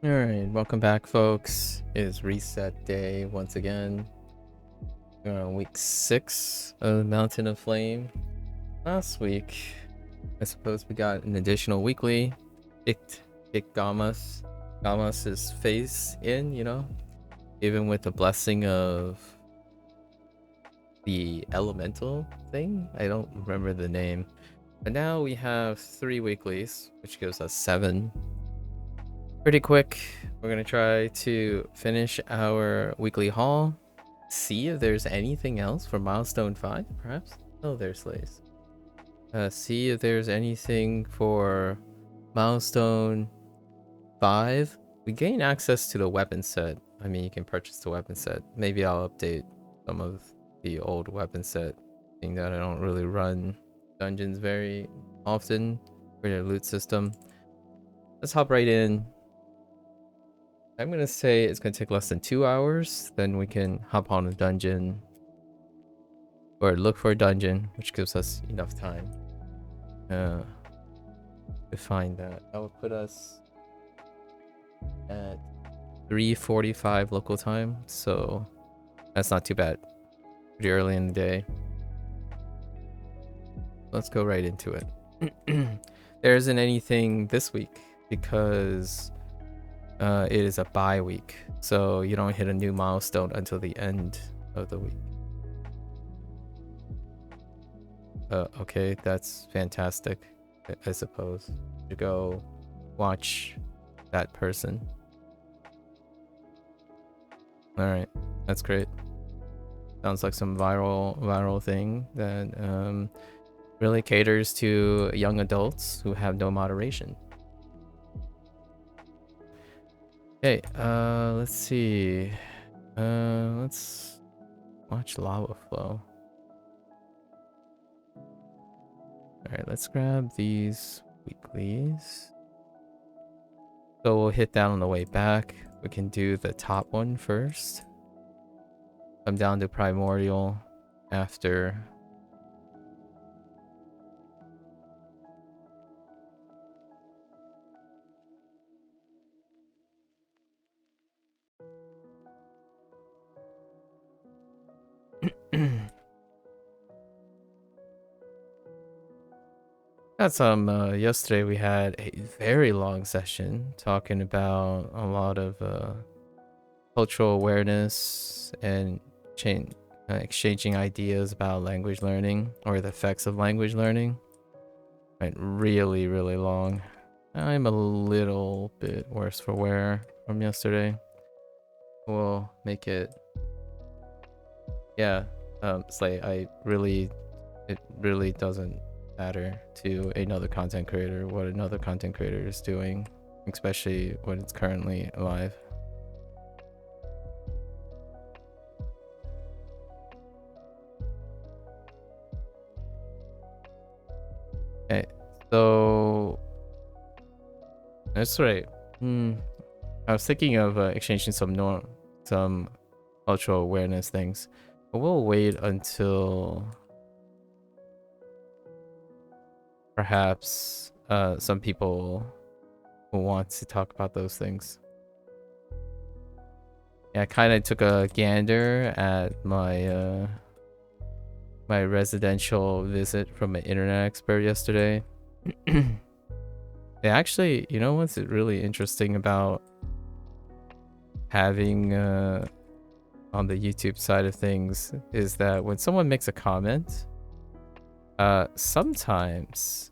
Alright, welcome back, folks. It is reset day once again. We're on week 6 of Mountain of Flame. Last week, I suppose we got an additional weekly. Kicked Gamas's face in, even with the blessing of the elemental thing. I don't remember the name. But now we have 3 weeklies, which gives us 7. Pretty quick. We're gonna try to finish our weekly haul, see if there's anything else for milestone 5, perhaps. Oh, there's Slays. See if there's anything for milestone 5. We gain access to the weapon set. I mean, you can purchase the weapon set. Maybe I'll update some of the old weapon set, being that I don't really run dungeons very often for their loot system. Let's hop right in. I'm gonna say it's gonna take less than 2 hours. Then we can hop on a dungeon or look for a dungeon, which gives us enough time to find that. That will put us at 3:45 local time, so that's not too bad. Pretty early in the day. Let's go right into it. There isn't anything this week because it is a bye week, so you don't hit a new milestone until the end of the week. Okay, that's fantastic, I suppose. To go watch that person. Alright, that's great. Sounds like some viral thing that really caters to young adults who have no moderation. Okay, let's see. Let's watch lava flow. Alright, let's grab these weeklies. So we'll hit that on the way back. We can do the top one first. Come down to Primordial after. Got some yesterday we had a very long session talking about a lot of cultural awareness and exchanging ideas about language learning or the effects of language learning. Right, really long. I'm a little bit worse for wear from yesterday. We'll make it. Yeah, it's like it really doesn't matter to another content creator what another content creator is doing, especially when it's currently alive. Okay, so that's right. I was thinking of exchanging some cultural awareness things, but we'll wait until perhaps some people who want to talk about those things. Yeah, I kind of took a gander at my my residential visit from an internet expert yesterday. Yeah, actually, you know what's really interesting about having on the YouTube side of things is that when someone makes a comment, sometimes,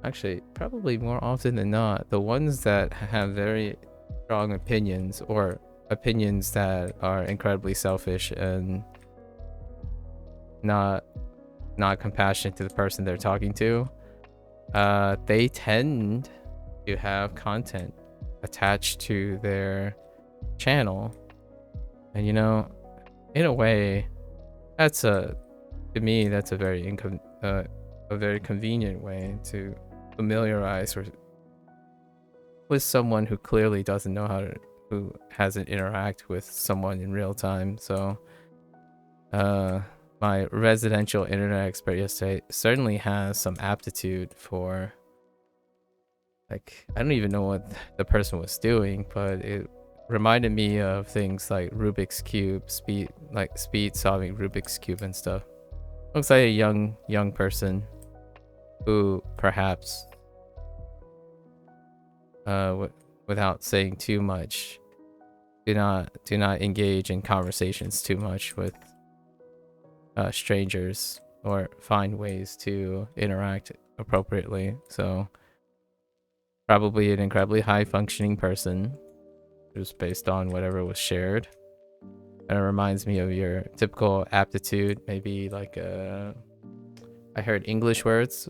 actually probably more often than not, the ones that have very strong opinions or opinions that are incredibly selfish and not compassionate to the person they're talking to, they tend to have content attached to their channel, and in a way, to me that's a very convenient way to familiarize with someone who clearly doesn't know who hasn't interact with someone in real time. So my residential internet expert yesterday certainly has some aptitude for like I don't even know what the person was doing, but it reminded me of things like Rubik's Cube, speed solving Rubik's Cube and stuff. Looks like a young person who perhaps, without saying too much, do not engage in conversations too much with strangers, or find ways to interact appropriately. So probably an incredibly high functioning person, just based on whatever was shared. And it reminds me of your typical aptitude, maybe like I heard English words,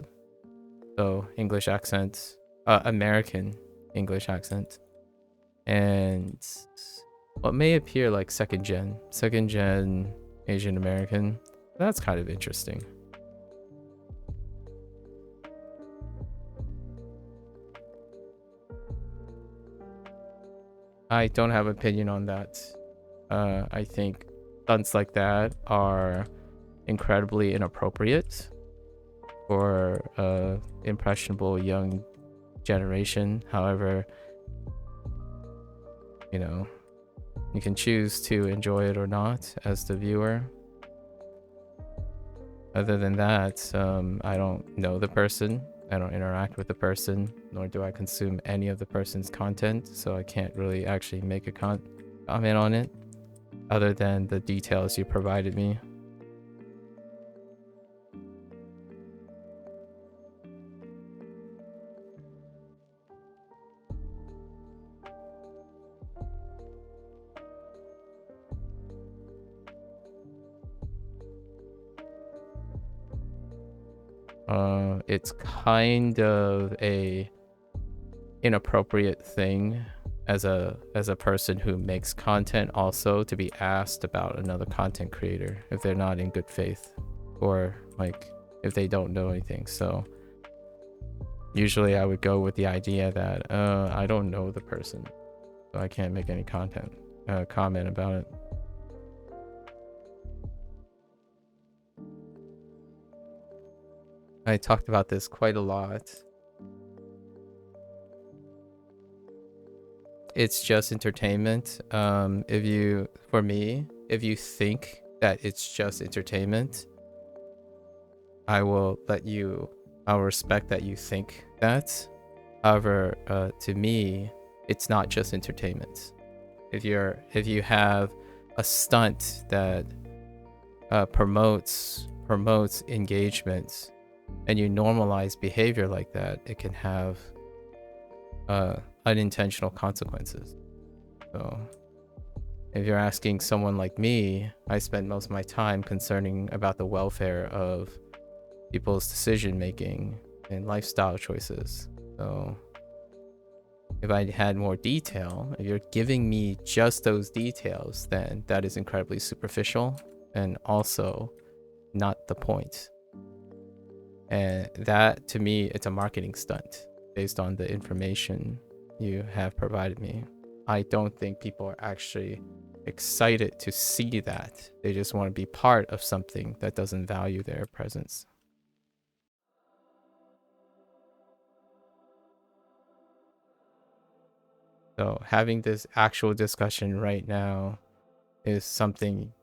so English accent, American English accent, and what may appear like second gen Asian American. That's kind of interesting. I don't have an opinion on that. I think stunts like that are incredibly inappropriate for impressionable young generation. However, you know, you can choose to enjoy it or not as the viewer. Other than that, I don't know the person, I don't interact with the person, nor do I consume any of the person's content, so I can't really actually make a comment on it, other than the details you provided me. It's kind of a inappropriate thing as a person who makes content, also to be asked about another content creator if they're not in good faith, or like if they don't know anything. So usually I would go with the idea that I don't know the person, so I can't make any comment about it. I talked about this quite a lot. It's just entertainment. If you think that it's just entertainment, I'll respect that you think that. However, to me, it's not just entertainment. If you have a stunt that promotes engagement, and you normalize behavior like that, it can have unintentional consequences. So if you're asking someone like me, I spend most of my time concerning about the welfare of people's decision making and lifestyle choices. So if I had more detail, if you're giving me just those details, then that is incredibly superficial and also not the point. And that, to me, it's a marketing stunt based on the information you have provided me. I don't think people are actually excited to see that. They just want to be part of something that doesn't value their presence. So having this actual discussion right now is something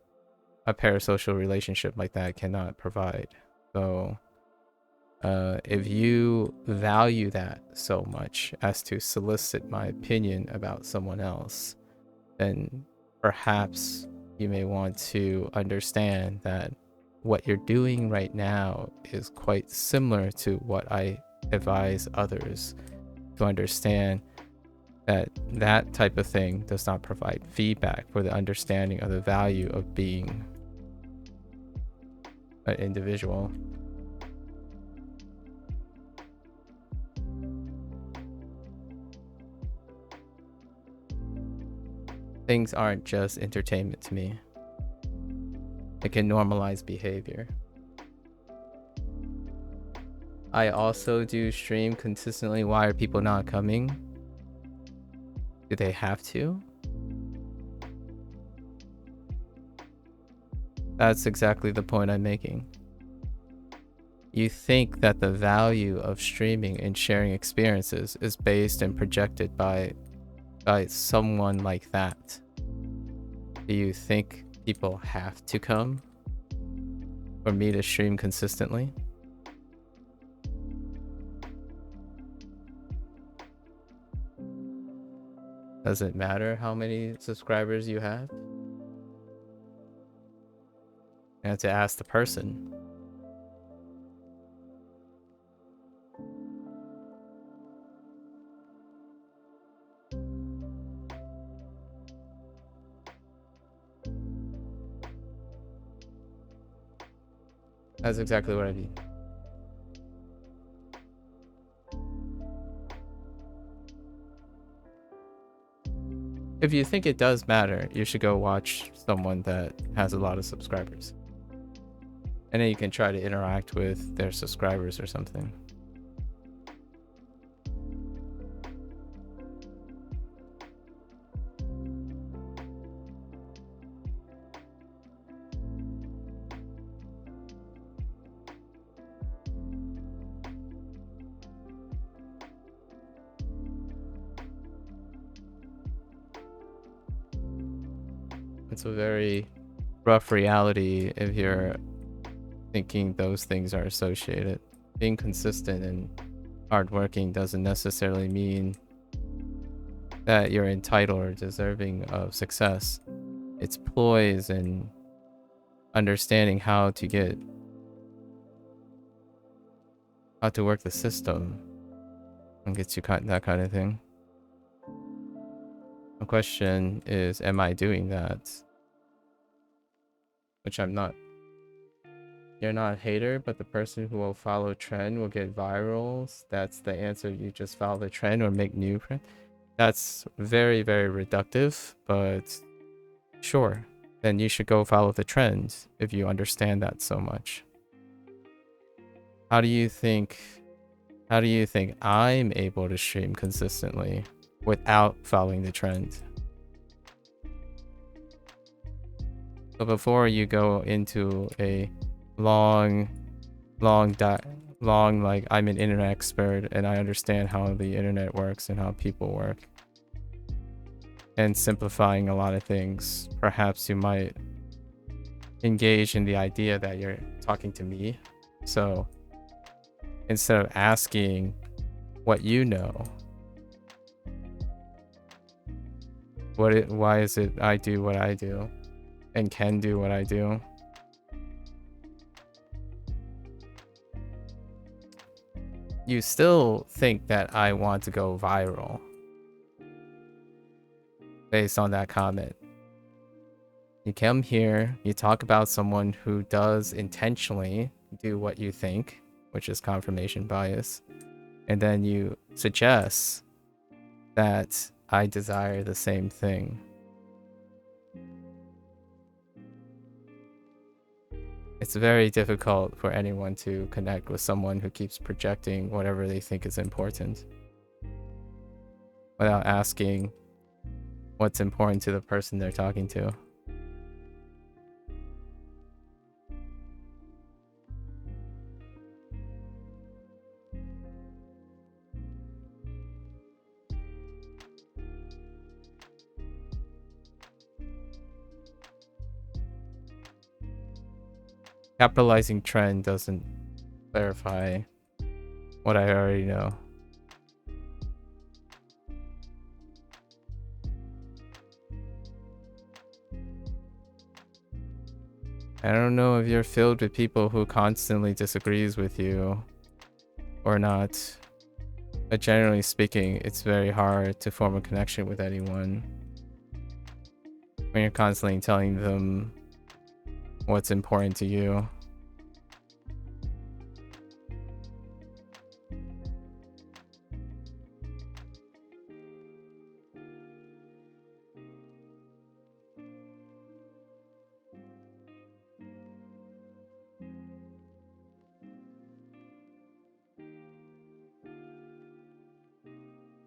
a parasocial relationship like that cannot provide. So if you value that so much as to solicit my opinion about someone else, then perhaps you may want to understand that what you're doing right now is quite similar to what I advise others to understand, that that type of thing does not provide feedback for the understanding of the value of being an individual. Things aren't just entertainment to me. It can normalize behavior. I also do stream consistently. Why are people not coming? Do they have to? That's exactly the point I'm making. You think that the value of streaming and sharing experiences is based and projected by someone like that. Do you think people have to come for me to stream consistently? Does it matter how many subscribers you have? I have to ask the person. That's exactly what I mean. If you think it does matter, you should go watch someone that has a lot of subscribers. And then you can try to interact with their subscribers or something. It's a very rough reality if you're thinking those things are associated. Being consistent and hardworking doesn't necessarily mean that you're entitled or deserving of success. It's poise and understanding how to work the system and get you that kind of thing. The question is, am I doing that? Which I'm not. You're not a hater, but the person who will follow trend will get virals. That's the answer. You just follow the trend or make new trend. That's very, very reductive, but sure. Then you should go follow the trend if you understand that so much. How do you think I'm able to stream consistently without following the trend? So before you go into a long like I'm an internet expert and I understand how the internet works and how people work, and simplifying a lot of things, perhaps you might engage in the idea that you're talking to me. So instead of asking what you know, why is it I do what I do and can do what I do? You still think that I want to go viral based on that comment. You come here, you talk about someone who does intentionally do what you think, which is confirmation bias, and then you suggest that I desire the same thing. It's very difficult for anyone to connect with someone who keeps projecting whatever they think is important without asking what's important to the person they're talking to. Capitalizing trend doesn't clarify what I already know. I don't know if you're filled with people who constantly disagrees with you or not, but generally speaking, it's very hard to form a connection with anyone when you're constantly telling them what's important to you.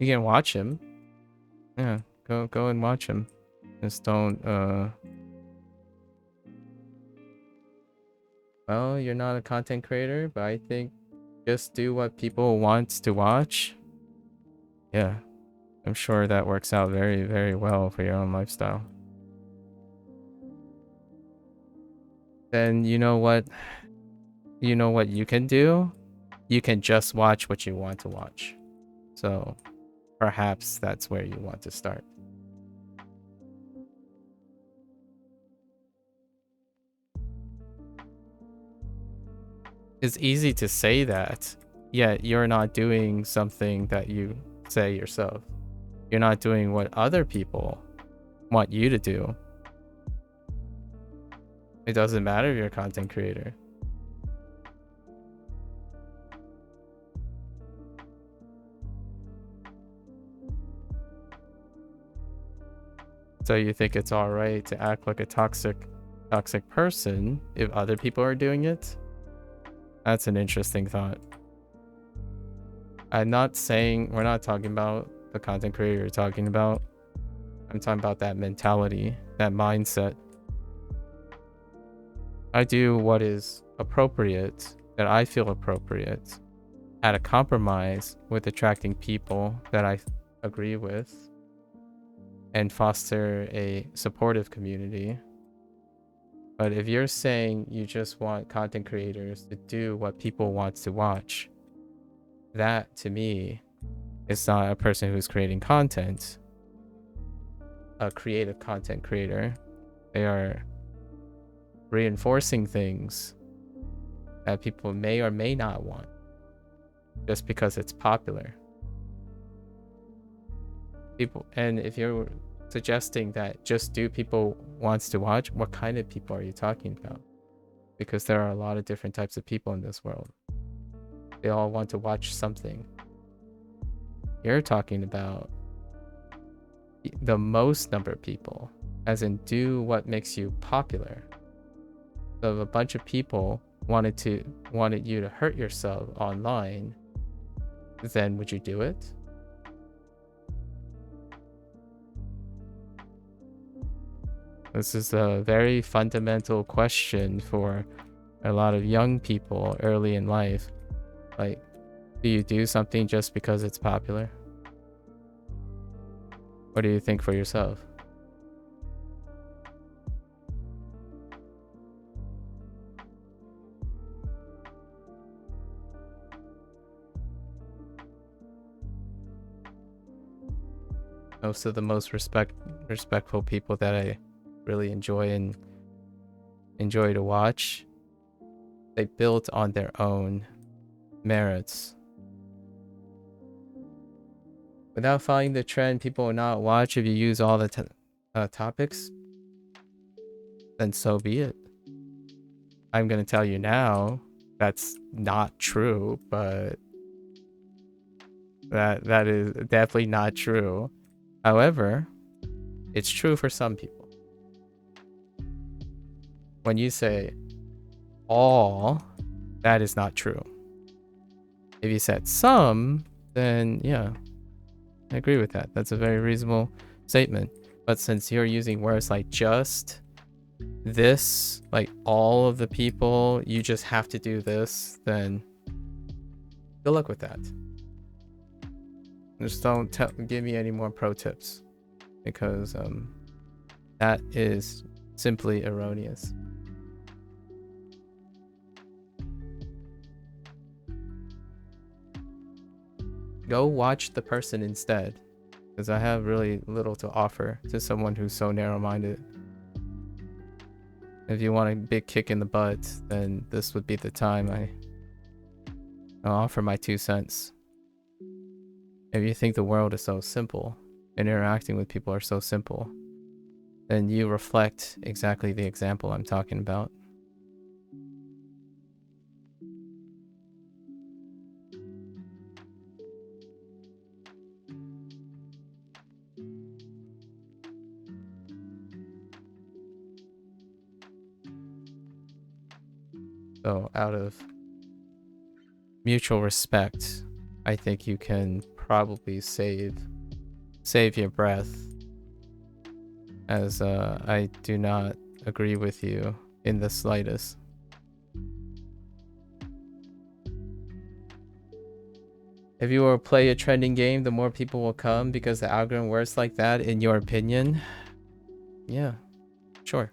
You can watch him. Yeah, go and watch him. Just don't Well, you're not a content creator, but I think just do what people want to watch. Yeah, I'm sure that works out very, very well for your own lifestyle. Then you know what? You know what you can do? You can just watch what you want to watch. So perhaps that's where you want to start. It's easy to say that, yet you're not doing something that you say yourself. You're not doing what other people want you to do. It doesn't matter if you're a content creator. So you think it's all right to act like a toxic person if other people are doing it? That's an interesting thought. I'm not saying we're not talking about the content creator you're talking about. I'm talking about that mentality, that mindset. I do what is appropriate, that I feel appropriate, at a compromise with attracting people that I agree with, and foster a supportive community. But if you're saying you just want content creators to do what people want to watch, that to me is not a person who's creating content, a creative content creator. They are reinforcing things that people may or may not want just because it's popular. People, and if you're suggesting that just do people wants to watch, what kind of people are you talking about? Because there are a lot of different types of people in this world. They all want to watch something. You're talking about the most number of people, as in do what makes you popular. So if a bunch of people wanted you to hurt yourself online, then would you do it? This is a very fundamental question for a lot of young people early in life. Like, do you do something just because it's popular? What do you think for yourself? Most of the most respectful people that I really enjoy to watch, they built on their own merits. Without following the trend, people will not watch if you use all the topics. Then so be it. I'm gonna tell you now, that's not true, but that is definitely not true. However, it's true for some people. When you say all, that is not true. If you said some, then yeah, I agree with that. That's a very reasonable statement. But since you're using words like just, this, like all of the people, you just have to do this, then good luck with that. Just don't give me any more pro tips, because that is simply erroneous. Go watch the person instead, because I have really little to offer to someone who's so narrow-minded. If you want a big kick in the butt, then this would be the time I'll offer my 2 cents. If you think the world is so simple and interacting with people are so simple, then you reflect exactly the example I'm talking about. So out of mutual respect, I think you can probably save your breath, as I do not agree with you in the slightest. If you will play a trending game, the more people will come because the algorithm works like that, in your opinion? Yeah, sure.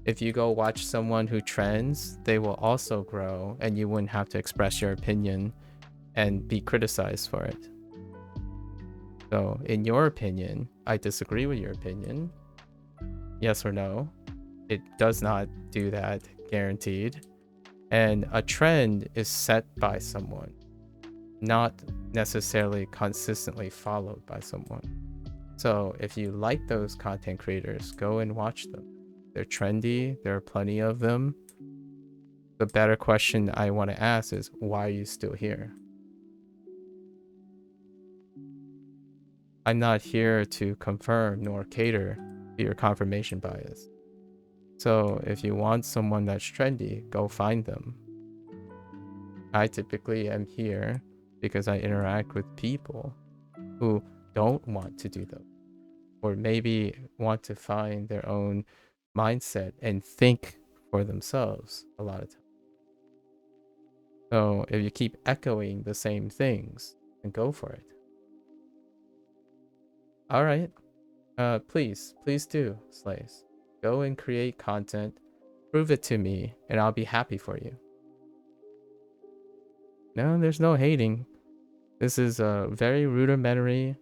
If you go watch someone who trends, they will also grow and you wouldn't have to express your opinion and be criticized for it. So in your opinion, I disagree with your opinion. Yes or no? It does not do that, guaranteed. And a trend is set by someone, not necessarily consistently followed by someone. So if you like those content creators, go and watch them. They're trendy, there are plenty of them. The better question I want to ask is, why are you still here? I'm not here to confirm nor cater to your confirmation bias. So if you want someone that's trendy, go find them. I typically am here because I interact with people who don't want to do them, or maybe want to find their own mindset and think for themselves a lot of times. So if you keep echoing the same things, then go for it. All right. Please do, Slays. Go and create content. Prove it to me, and I'll be happy for you. No, there's no hating. This is a very rudimentary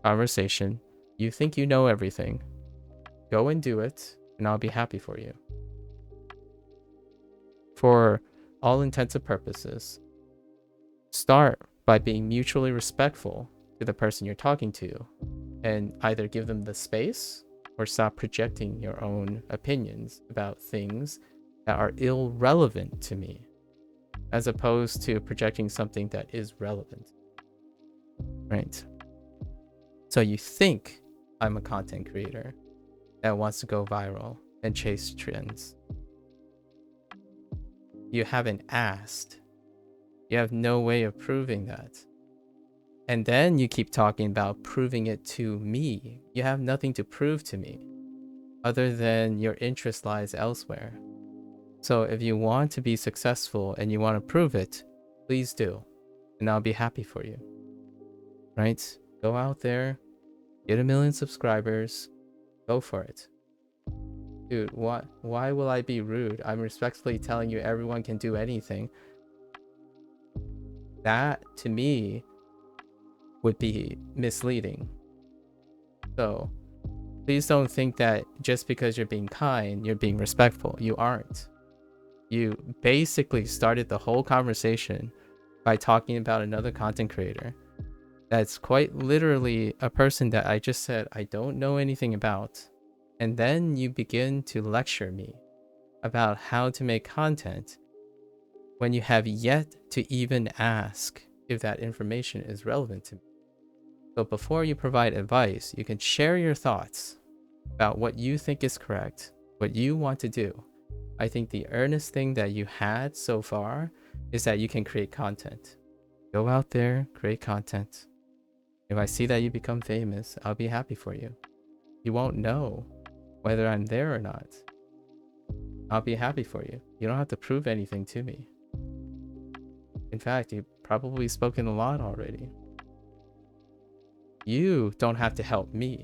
conversation. You think you know everything. Go and do it, and I'll be happy for you. For all intents and purposes, start by being mutually respectful to the person you're talking to, and either give them the space or stop projecting your own opinions about things that are irrelevant to me, as opposed to projecting something that is relevant. Right? So you think I'm a content creator that wants to go viral and chase trends. You haven't asked. You have no way of proving that. And then you keep talking about proving it to me. You have nothing to prove to me other than your interest lies elsewhere. So if you want to be successful and you want to prove it, please do. And I'll be happy for you. Right? Go out there, get 1 million subscribers, go for it. Dude, why will I be rude? I'm respectfully telling you everyone can do anything. That, to me, would be misleading. So please don't think that just because you're being kind, you're being respectful. You aren't. You basically started the whole conversation by talking about another content creator that's quite literally a person that I just said I don't know anything about. And then you begin to lecture me about how to make content when you have yet to even ask if that information is relevant to me. So before you provide advice, you can share your thoughts about what you think is correct, what you want to do. I think the earnest thing that you had so far is that you can create content. Go out there, create content. If I see that you become famous, I'll be happy for you. You won't know whether I'm there or not. I'll be happy for you. You don't have to prove anything to me. In fact, you've probably spoken a lot already. You don't have to help me.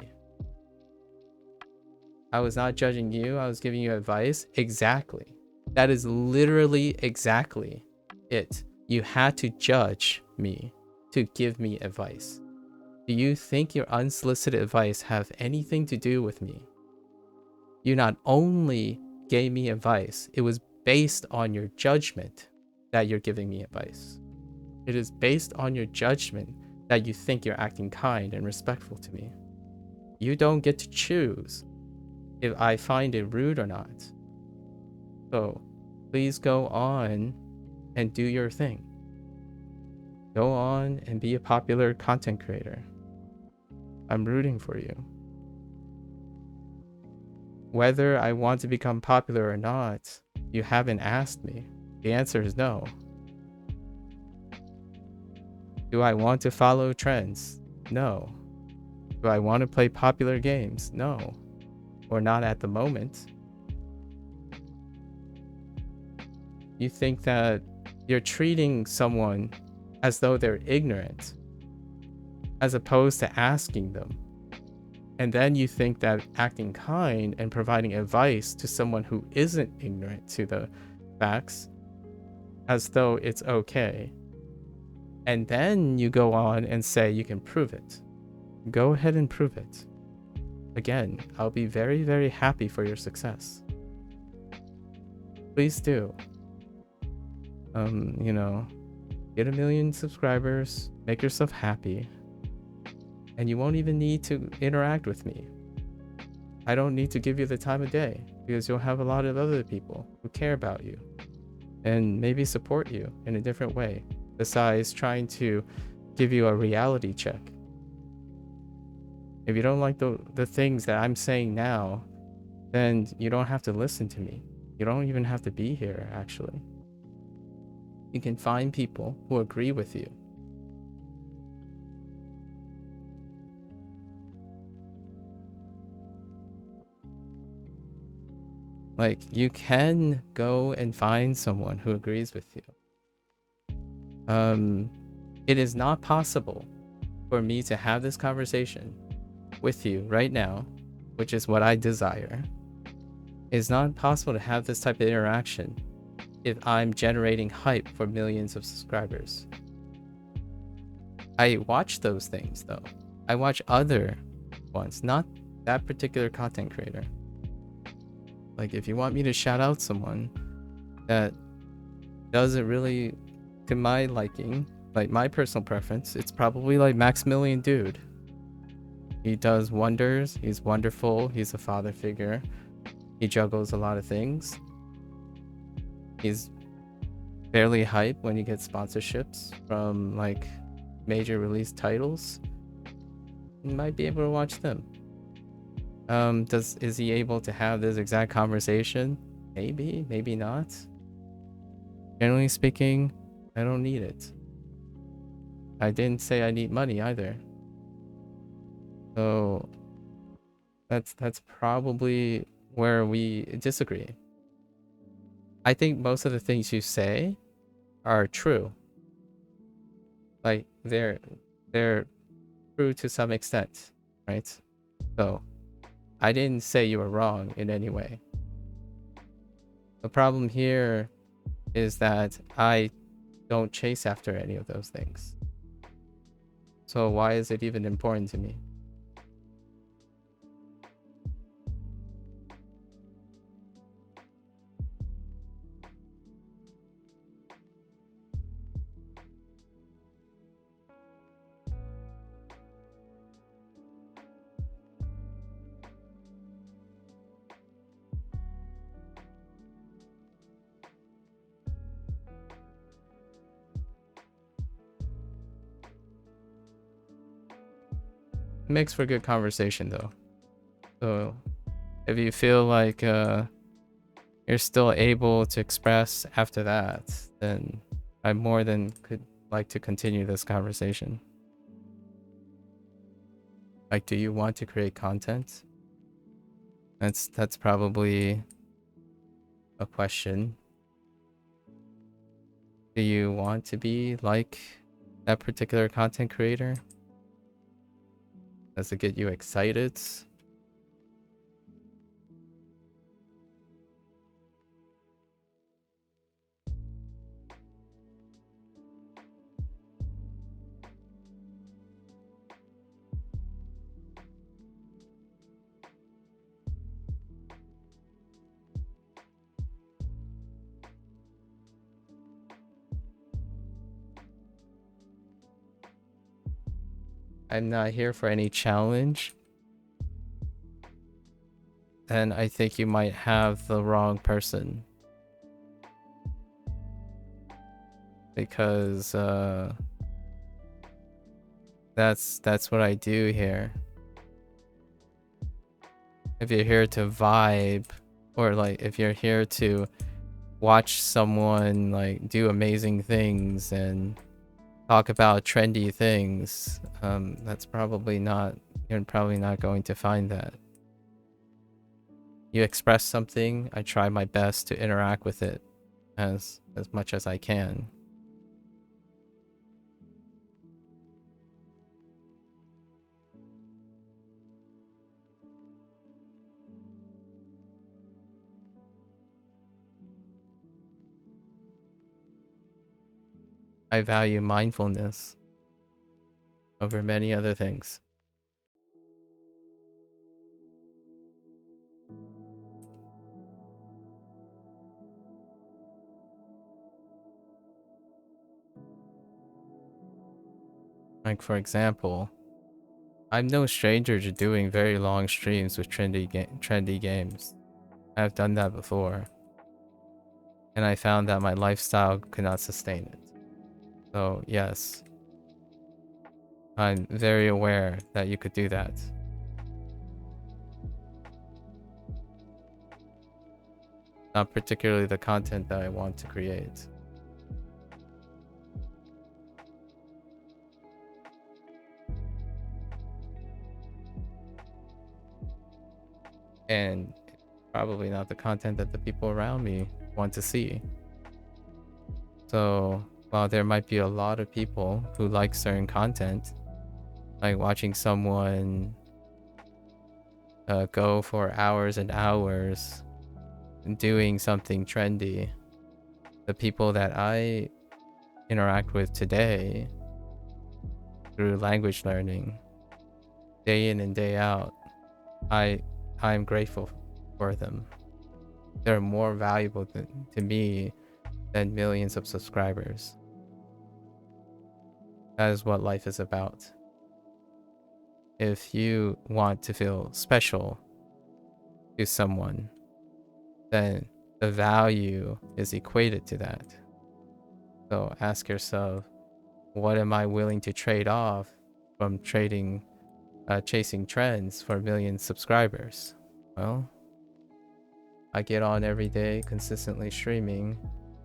I was not judging you. I was giving you advice. Exactly. That is literally exactly it. You had to judge me to give me advice. Do you think your unsolicited advice have anything to do with me? You not only gave me advice, it was based on your judgment that you're giving me advice. It is based on your judgment that you think you're acting kind and respectful to me. You don't get to choose if I find it rude or not. So please go on and do your thing. Go on and be a popular content creator. I'm rooting for you. Whether I want to become popular or not, you haven't asked me. The answer is no. Do I want to follow trends? No. Do I want to play popular games? No. Or not at the moment. You think that you're treating someone as though they're ignorant, as opposed to asking them. And then you think that acting kind and providing advice to someone who isn't ignorant to the facts, as though it's okay. And then you go on and say you can prove it. Go ahead and prove it. Again, I'll be very, very happy for your success. Please do. You know, get 1 million subscribers, make yourself happy, and you won't even need to interact with me. I don't need to give you the time of day because you'll have a lot of other people who care about you and maybe support you in a different way, besides trying to give you a reality check. If you don't like the things that I'm saying now, then you don't have to listen to me. You don't even have to be here, actually. You can find people who agree with you. Like, you can go and find someone who agrees with you. It is not possible for me to have this conversation with you right now, which is what I desire. It's not possible to have this type of interaction if I'm generating hype for millions of subscribers. I watch those things though. I watch other ones, not that particular content creator. Like, if you want me to shout out someone that doesn't really to my liking, like my personal preference, it's probably like Maximilian Dude. He does wonders, he's wonderful, he's a father figure, he juggles a lot of things. He's fairly hype when he gets sponsorships from like major release titles. You might be able to watch them. Is he able to have this exact conversation? Maybe, maybe not. Generally speaking, I don't need it. I didn't say I need money either. So that's probably where we disagree. I think most of the things you say are true. Like, they're true to some extent, right? So I didn't say you were wrong in any way. The problem here is that I don't chase after any of those things. So why is it even important to me? It makes for good conversation though. So if you feel like you're still able to express after that, then I more than could like to continue this conversation. Like, do you want to create content? That's probably a question. Do you want to be like that particular content creator? Does it get you excited? I'm not here for any challenge. And I think you might have the wrong person. Because that's what I do here. If you're here to vibe, or like if you're here to watch someone like do amazing things and talk about trendy things, that's probably not, you're probably not going to find that. You express something, I try my best to interact with it as as much as I can. I value mindfulness over many other things. Like, for example, I'm no stranger to doing very long streams with trendy games. I've done that before, and I found that my lifestyle could not sustain it. So yes, I'm very aware that you could do that. Not particularly the content that I want to create. And probably not the content that the people around me want to see. So while there might be a lot of people who like certain content, like watching someone go for hours and hours doing something trendy, the people that I interact with today through language learning, day in and day out, I'm grateful for them. They're more valuable to me than millions of subscribers. That is what life is about. If you want to feel special to someone, then the value is equated to that. So ask yourself, what am I willing to trade off from chasing trends for a million subscribers? Well, I get on every day consistently streaming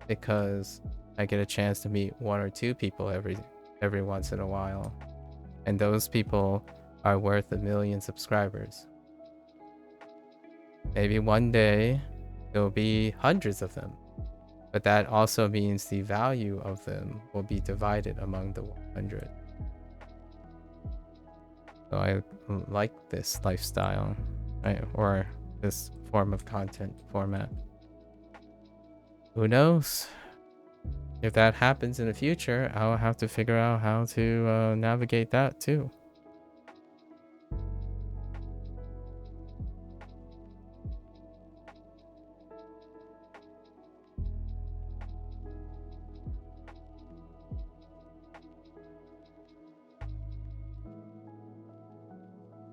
because I get a chance to meet one or two people every once in a while. And those people are worth a million subscribers. Maybe one day there'll be hundreds of them, but that also means the value of them will be divided among the 100. So I like this lifestyle, right? Or this form of content format. Who knows? If that happens in the future, I'll have to figure out how to navigate that too.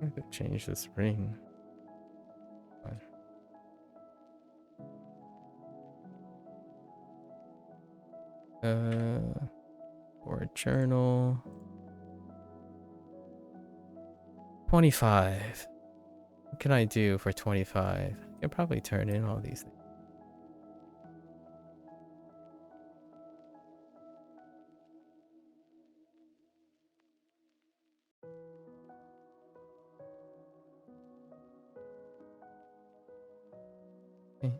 I have to change the screen. Or journal. 25. What can I do for 25? I can probably turn in all these things. Okay.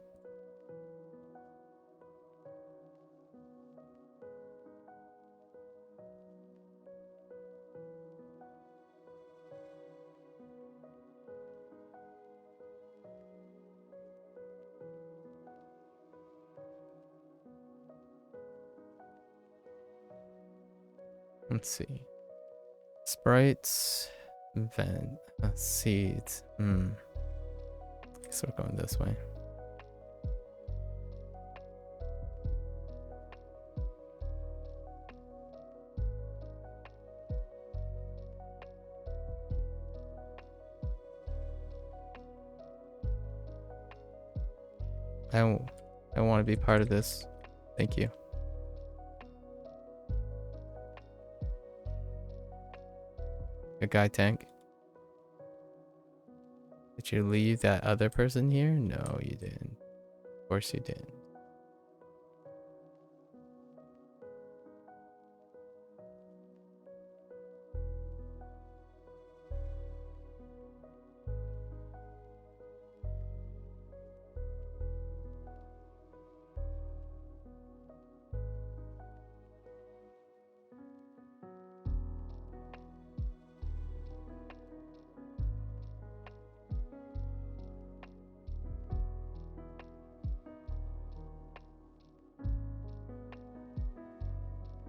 Let's see. Sprites, vent, seeds. Guess we're going this way. I don't want to be part of this. Thank you. Good guy, Tank. Did you leave that other person here? No, you didn't. Of course you didn't.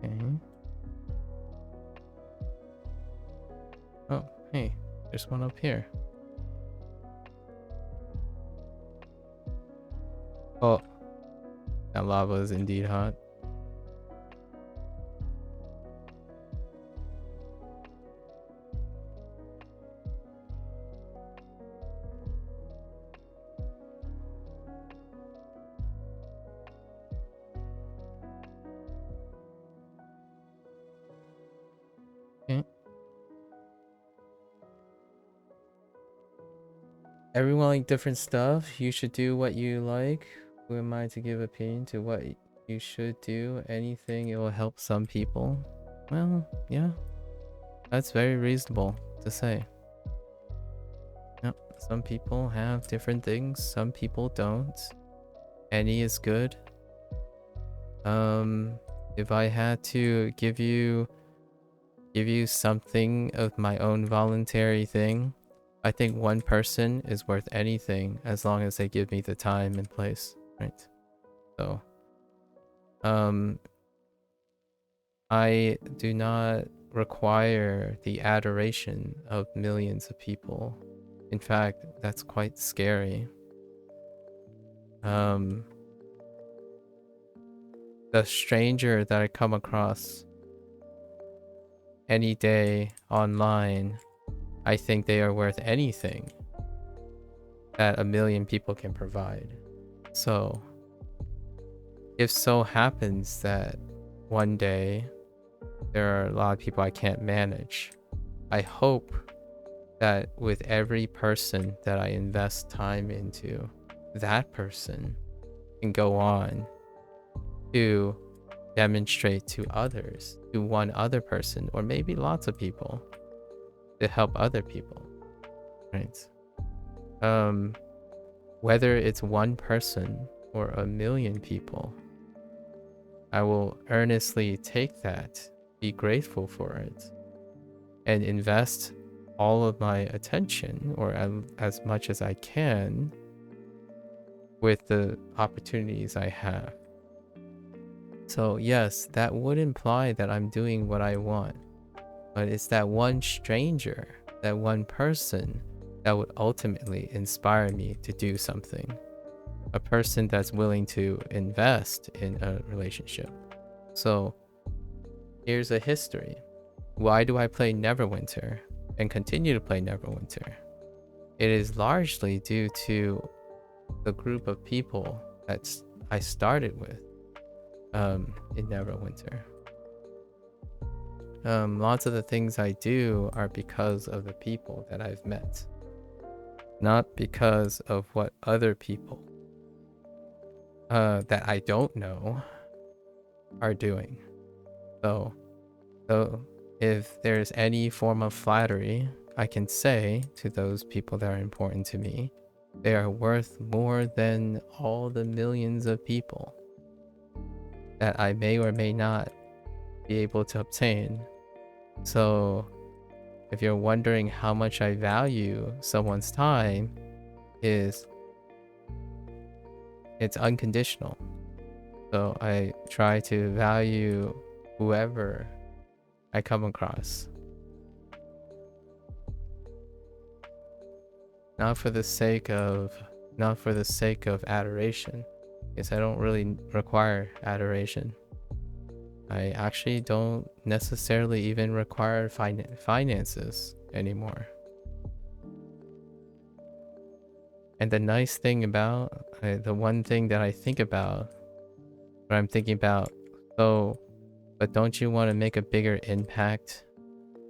Okay. Oh, hey, there's one up here. Oh, that lava is indeed hot. Okay. Everyone like different stuff. You should do what you like. Who am I to give opinion to what you should do? Anything, it will help some people. Well, yeah. That's very reasonable to say. Yep. Some people have different things. Some people don't. Any is good. If I had to give you something of my own voluntary thing, I think one person is worth anything as long as they give me the time and place, right? So, I do not require the adoration of millions of people. In fact, that's quite scary. The stranger that I come across any day online, I think they are worth anything that a million people can provide. So, if so happens that one day there are a lot of people I can't manage, I hope that with every person that I invest time into, that person can go on to demonstrate to others, to one other person, or maybe lots of people, to help other people, right? Whether it's one person or a million people, I will earnestly take that, be grateful for it, and invest all of my attention, or as much as I can, with the opportunities I have. So yes, that would imply that I'm doing what I want, but it's that one stranger, that one person that would ultimately inspire me to do something. A person that's willing to invest in a relationship. So here's a history. Why do I play Neverwinter and continue to play Neverwinter? It is largely due to the group of people that I started with in Neverwinter. Lots of the things I do are because of the people that I've met, not because of what other people that I don't know are doing. So if there's any form of flattery I can say to those people that are important to me, they are worth more than all the millions of people that I may or may not be able to obtain. So if you're wondering how much I value someone's time, it's unconditional. So I try to value whoever I come across. Not for the sake of adoration, because I don't really require adoration. I actually don't necessarily even require finances anymore. And the nice thing about, the one thing that I think about, what I'm thinking about, but don't you want to make a bigger impact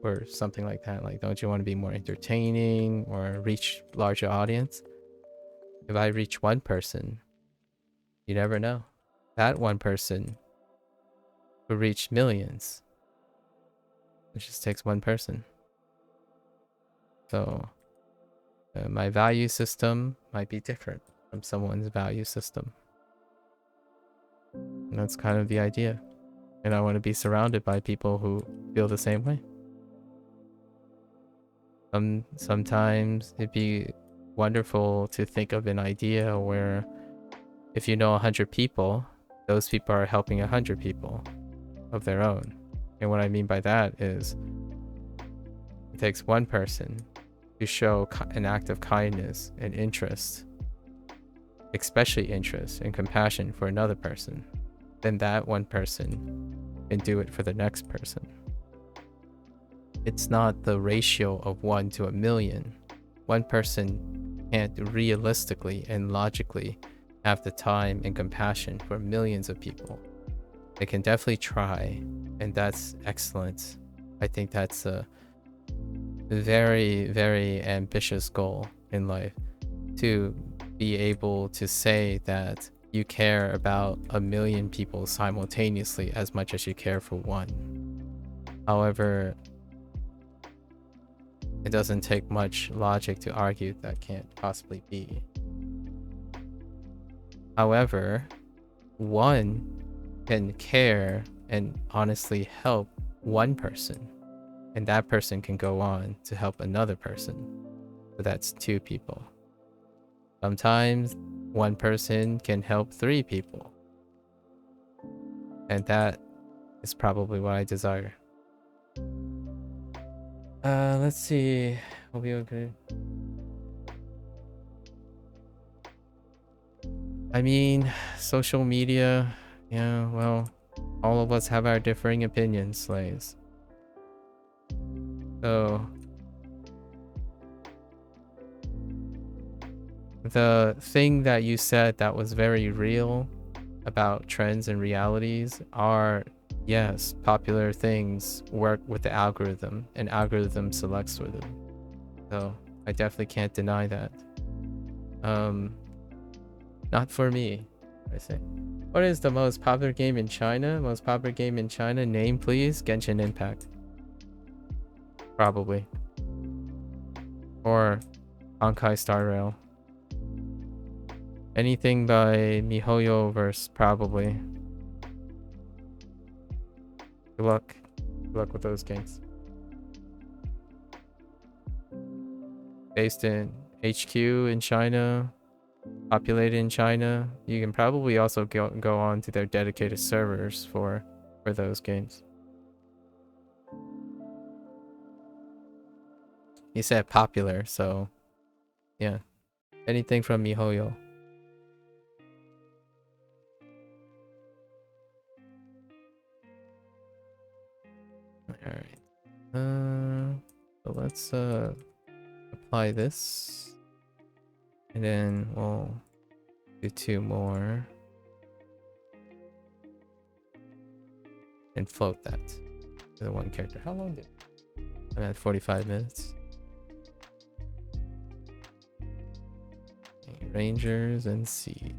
or something like that? Like, don't you want to be more entertaining or reach larger audience? If I reach one person, you never know. That one person will reach millions. It just takes one person. So my value system might be different from someone's value system. And that's kind of the idea. And I want to be surrounded by people who feel the same way. Sometimes it'd be wonderful to think of an idea where if you know 100 people, those people are helping 100 people. of their own. And what I mean by that is it takes one person to show an act of kindness and interest, especially interest and compassion for another person. Then that one person can do it for the next person. It's not the ratio of 1 to 1,000,000. One person can't realistically and logically have the time and compassion for millions of people. They can definitely try, and that's excellent. I think that's a very, very ambitious goal in life, to be able to say that you care about 1,000,000 people simultaneously as much as you care for one. However, it doesn't take much logic to argue that can't possibly be. However, one can care and honestly help one person, and that person can go on to help another person. So that's 2 people. Sometimes one person can help 3 people, and that is probably what I desire. Let's see. We'll be okay. I mean, social media, yeah, well, all of us have our differing opinions, slaves. So the thing that you said that was very real about trends and realities are, yes, popular things work with the algorithm, and algorithm selects for them. So I definitely can't deny that. Not for me, I say. What is the most popular game in China? Most popular game in China? Name, please. Genshin Impact. Probably. Or Honkai Star Rail. Anything by MiHoYo verse, probably. Good luck. Good luck with those games. Based in HQ in China. Populated in China. You can probably also go on to their dedicated servers for those games. You said popular, so yeah. Anything from MiHoYo. Alright. So let's apply this. And then we'll do 2 more. And float that to the one character. How long did I'm at 45 minutes. Rangers and Seed.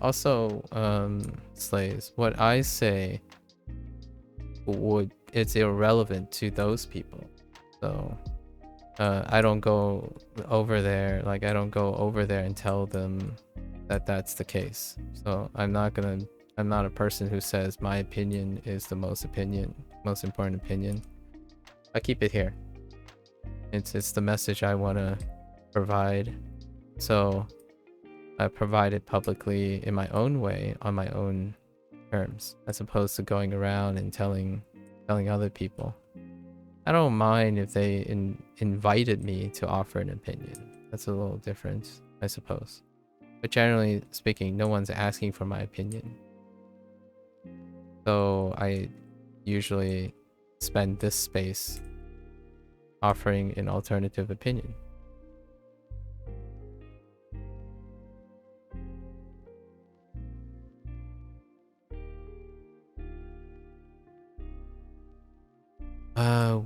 Also, slaves, what I say it's irrelevant to those people. So I don't go over there, like I don't go over there and tell them that that's the case. So I'm not a person who says my opinion is the most important opinion. I keep it here. It's the message I want to provide. So I provide it publicly in my own way, on my own terms, as opposed to going around and telling other people. I don't mind if they invited me to offer an opinion. That's a little different, I suppose. But generally speaking, no one's asking for my opinion. So I usually spend this space offering an alternative opinion.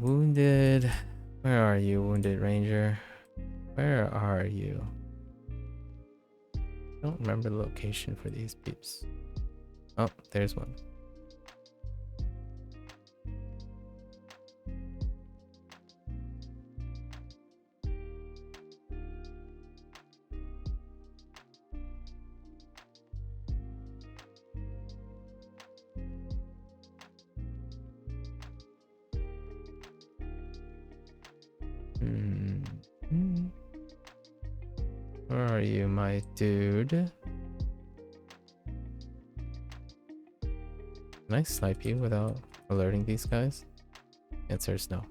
Wounded. Where are you, Wounded Ranger? Where are you? I don't remember the location for these peeps. Oh, there's one. Where Where are you, my dude? Can I snipe you without alerting these guys? Answer is no.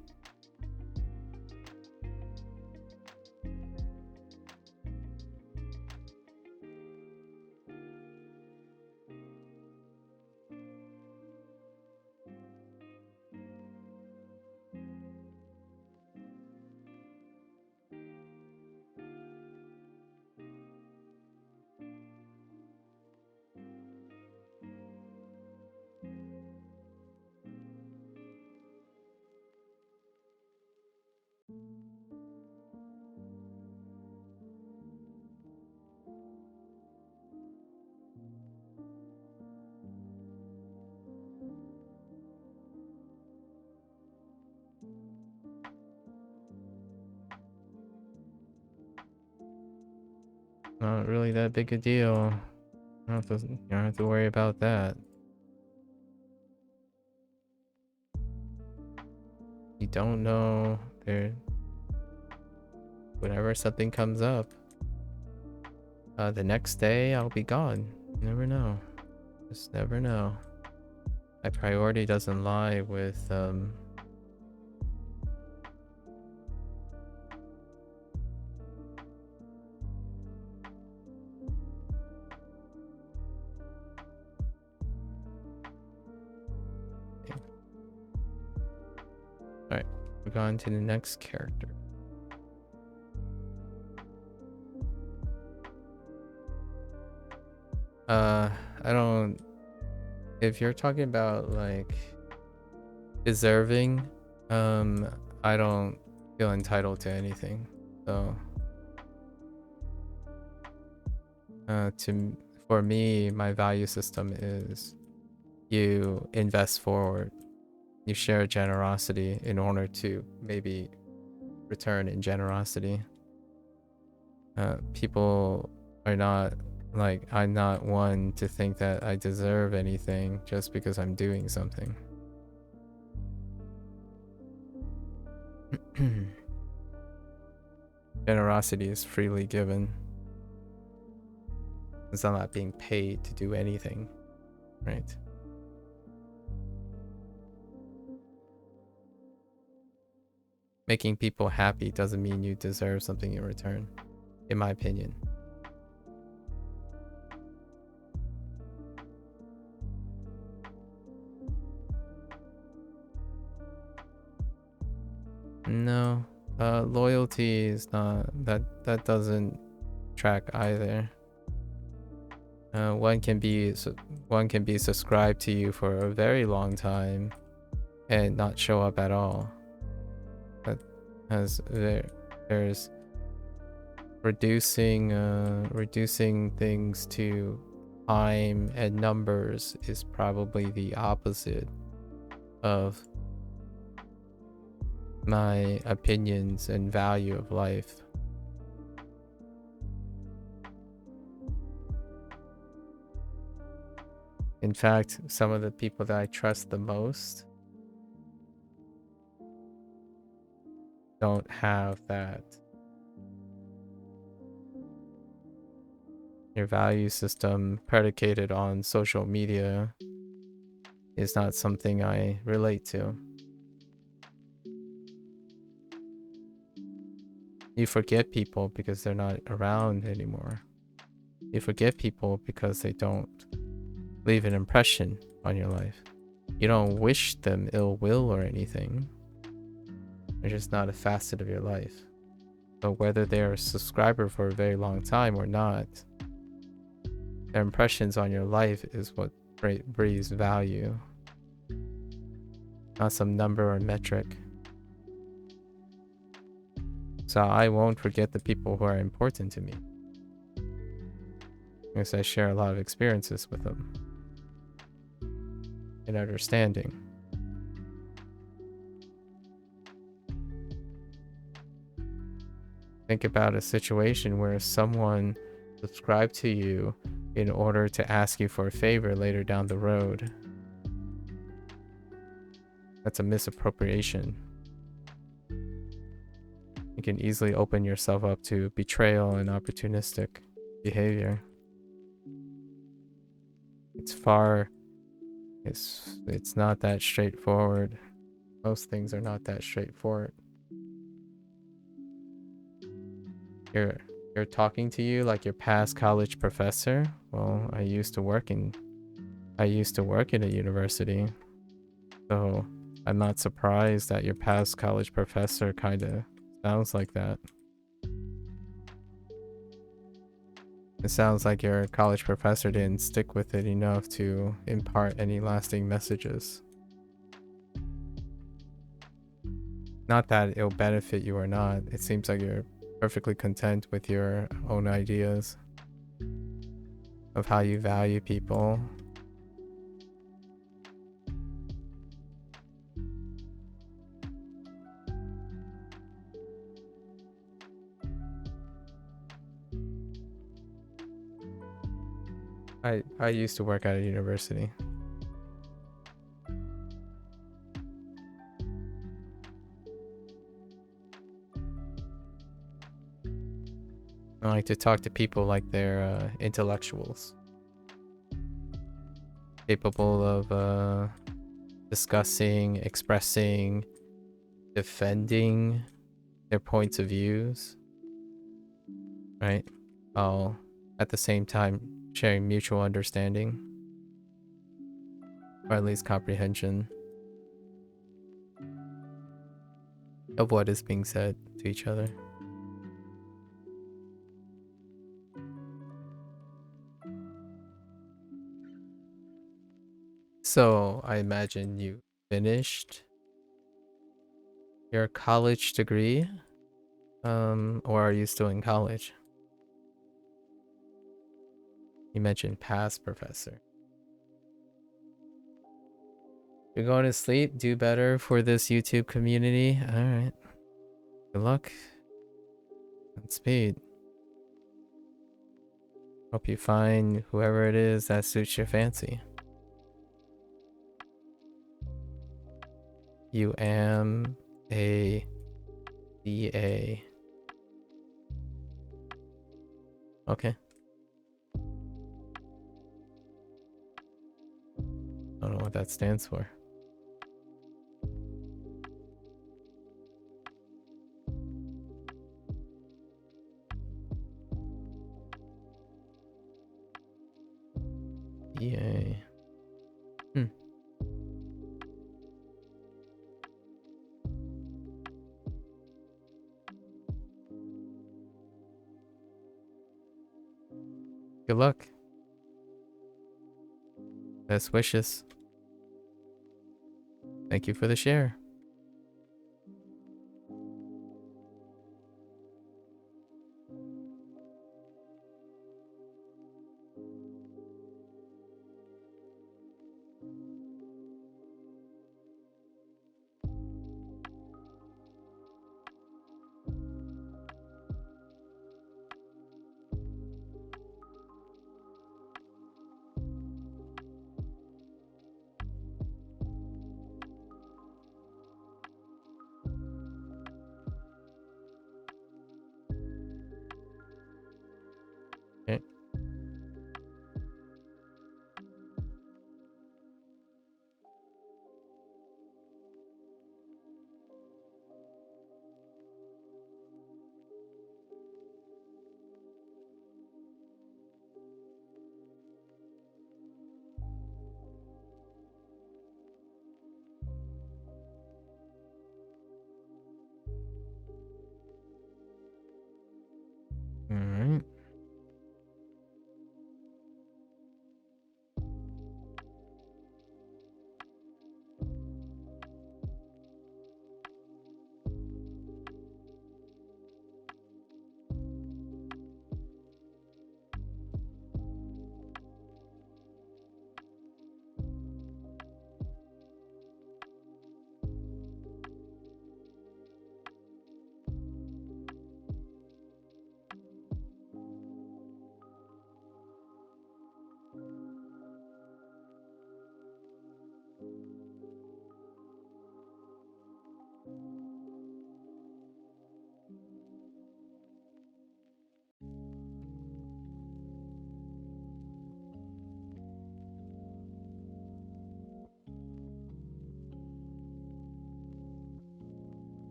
Not really that big a deal. You don't have to worry about that. You don't know. Whenever something comes up, the next day I'll be gone. You never know. Just never know. My priority doesn't lie with Alright, we're on to the next character. I don't... If you're talking about, like, deserving, I don't feel entitled to anything. So, for me, my value system is you invest forward. You share generosity in order to maybe return in generosity. People are not... Like, I'm not one to think that I deserve anything just because I'm doing something. Generosity is freely given. It's not being paid to do anything, right? Making people happy doesn't mean you deserve something in return, in my opinion. No, loyalty is not that doesn't track either. One can be subscribed to you for a very long time and not show up at all. That has there's reducing things to time and numbers is probably the opposite of my opinions and value of life. In fact, some of the people that I trust the most don't have that. Your value system predicated on social media is not something I relate to. You forget people because they're not around anymore. You forget people because they don't leave an impression on your life. You don't wish them ill will or anything. They're just not a facet of your life. But whether they're a subscriber for a very long time or not, their impressions on your life is what breeds value. Not some number or metric. So I won't forget the people who are important to me, because I share a lot of experiences with them and understanding. Think about a situation where someone subscribed to you in order to ask you for a favor later down the road. That's a misappropriation. You can easily open yourself up to betrayal and opportunistic behavior. It's not that straightforward. Most things are not that straightforward. You're talking to you like your past college professor. Well, I used to work in a university, so I'm not surprised that your past college professor kind of sounds like that. It sounds like your college professor didn't stick with it enough to impart any lasting messages. Not that it'll benefit you or not. It seems like you're perfectly content with your own ideas of how you value people. I used to work at a university. I like to talk to people like they're intellectuals, capable of discussing, expressing, defending their points of views, right? While at the same time sharing mutual understanding, or at least comprehension of what is being said to each other. So I imagine you finished your college degree, or are you still in college? You mentioned past professor. You're going to sleep. Do better for this YouTube community. All right. Good luck. Godspeed. Hope you find whoever it is that suits your fancy. You am a BA. Okay. I don't know what that stands for. BA. Good luck. Best wishes. Thank you for the share.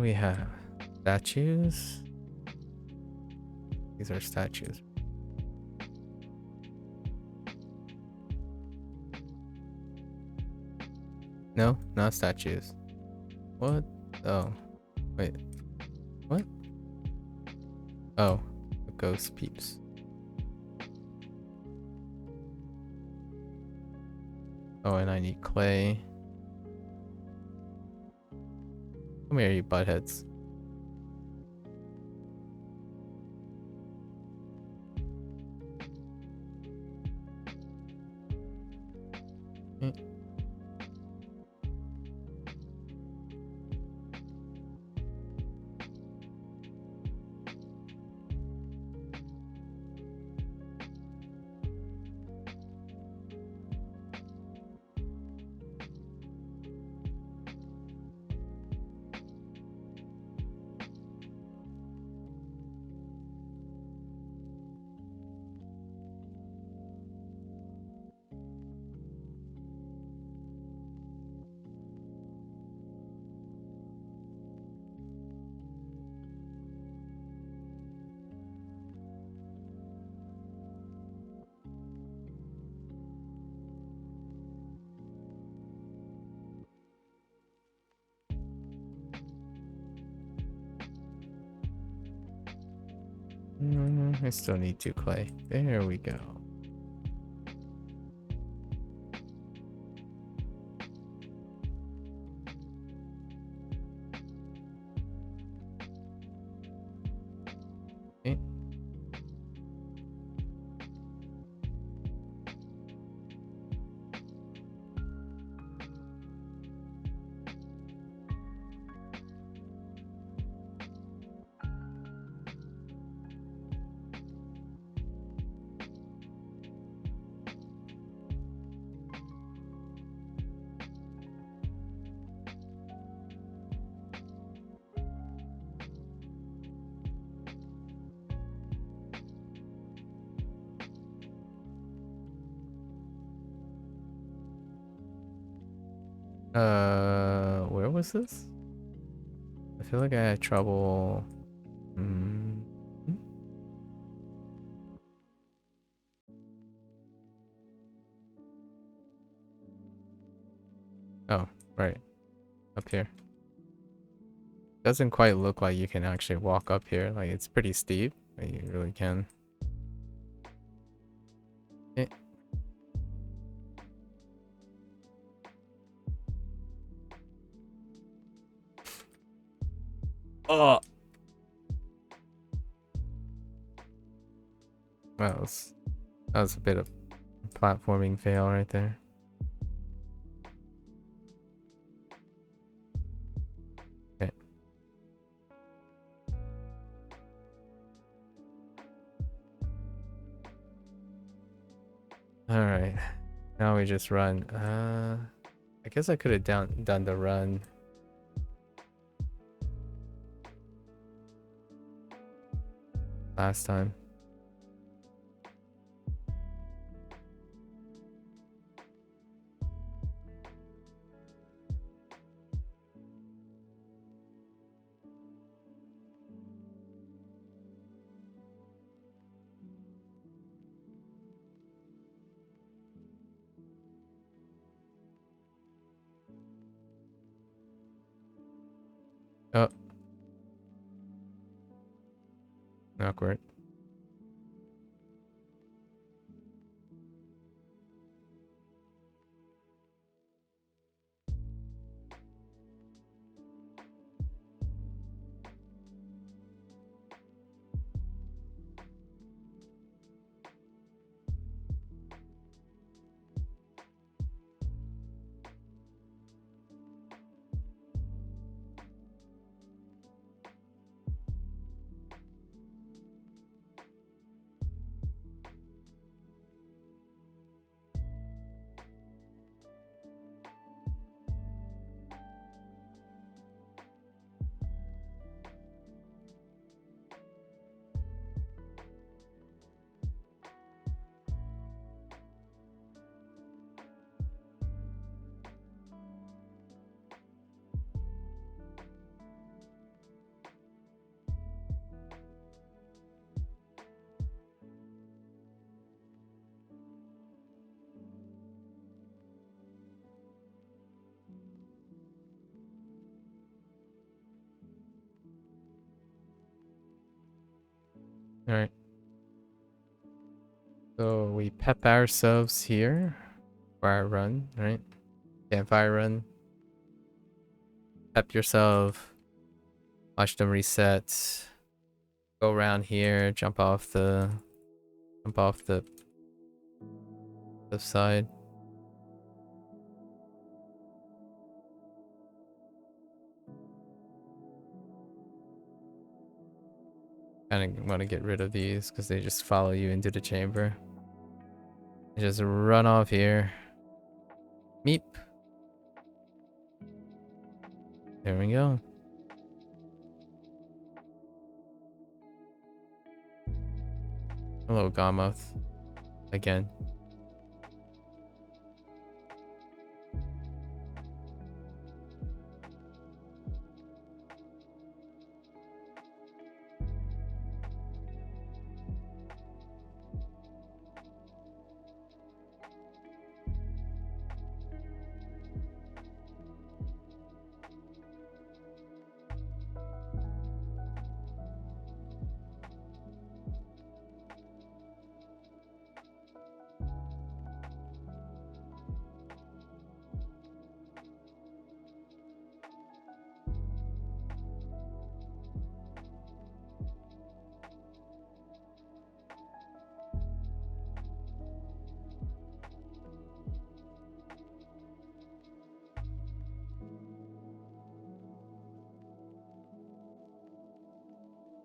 we have? Statues? These are statues. No, not statues. What? Oh, wait. What? Oh, the ghost peeps. Oh, and I need clay. Come here, you buttheads. I still need 2 clay. There we go. Okay. Where was this? I feel like I had trouble. Hmm. Oh, right. Up here. Doesn't quite look like you can actually walk up here. Like, it's pretty steep, but you really can. Okay. Oh! That was a bit of a platforming fail right there. Okay. Alright. Now we just run. I guess I could have done the run last time. Oh. Awkward. All right. So we pep ourselves here. Fire run, right? Campfire run. Pep yourself. Watch them reset. Go around here. Jump off the side. Kind of want to get rid of these because they just follow you into the chamber. Just run off here. Meep. There we go. Hello, Gamoth. Again.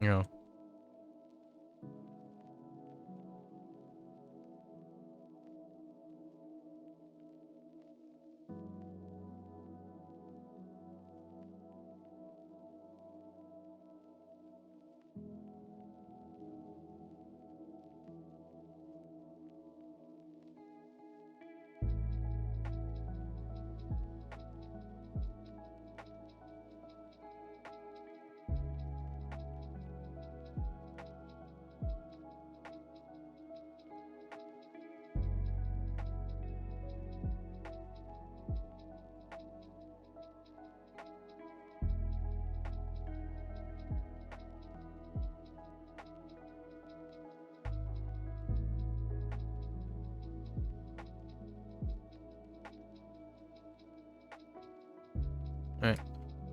No. Alright.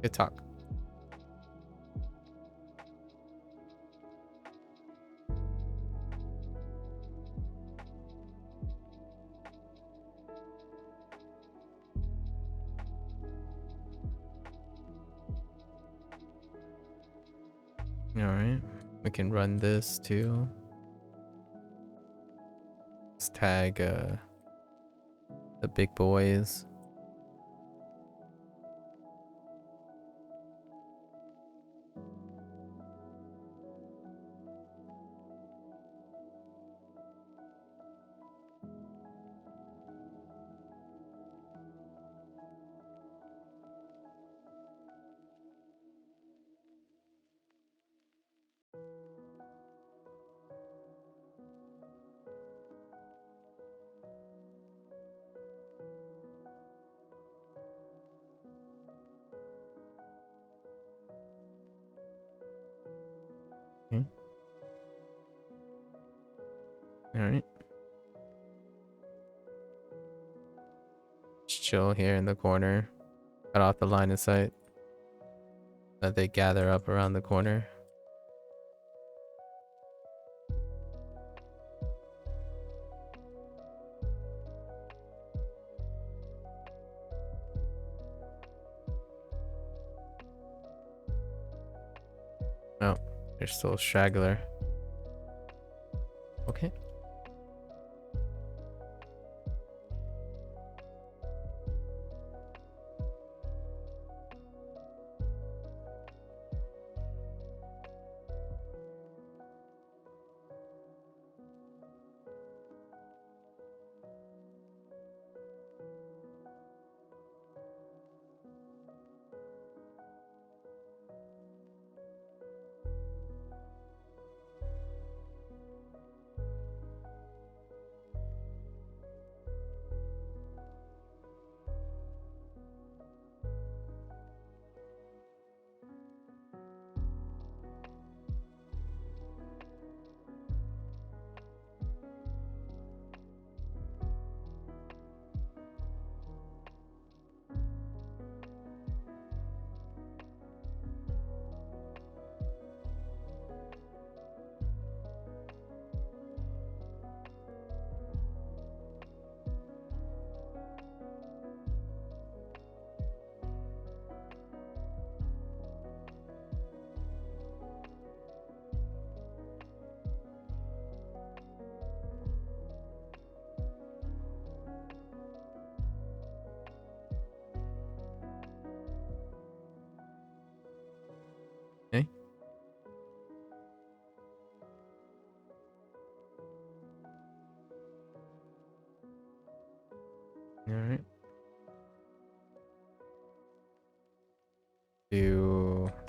Good talk. Alright. We can run this too. Let's tag the big boys. Okay. Alright. Just chill here in the corner. Cut off the line of sight. Let they gather up around the corner. Oh, there's still a straggler. Okay.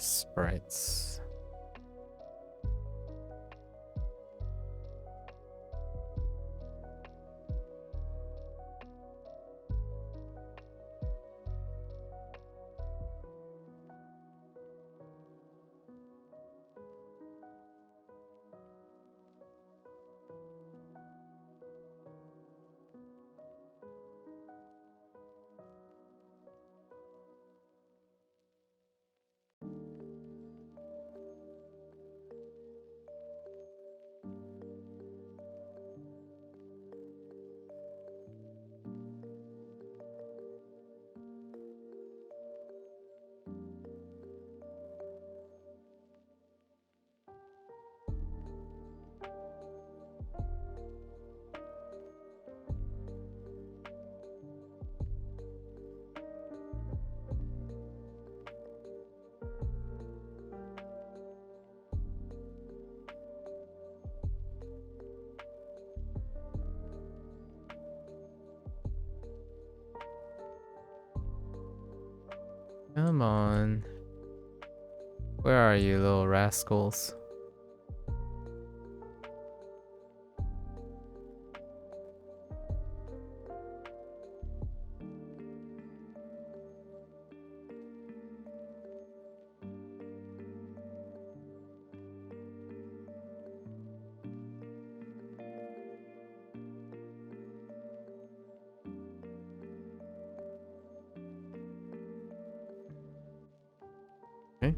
Sprites. Come on. Where are you, little rascals? Okay.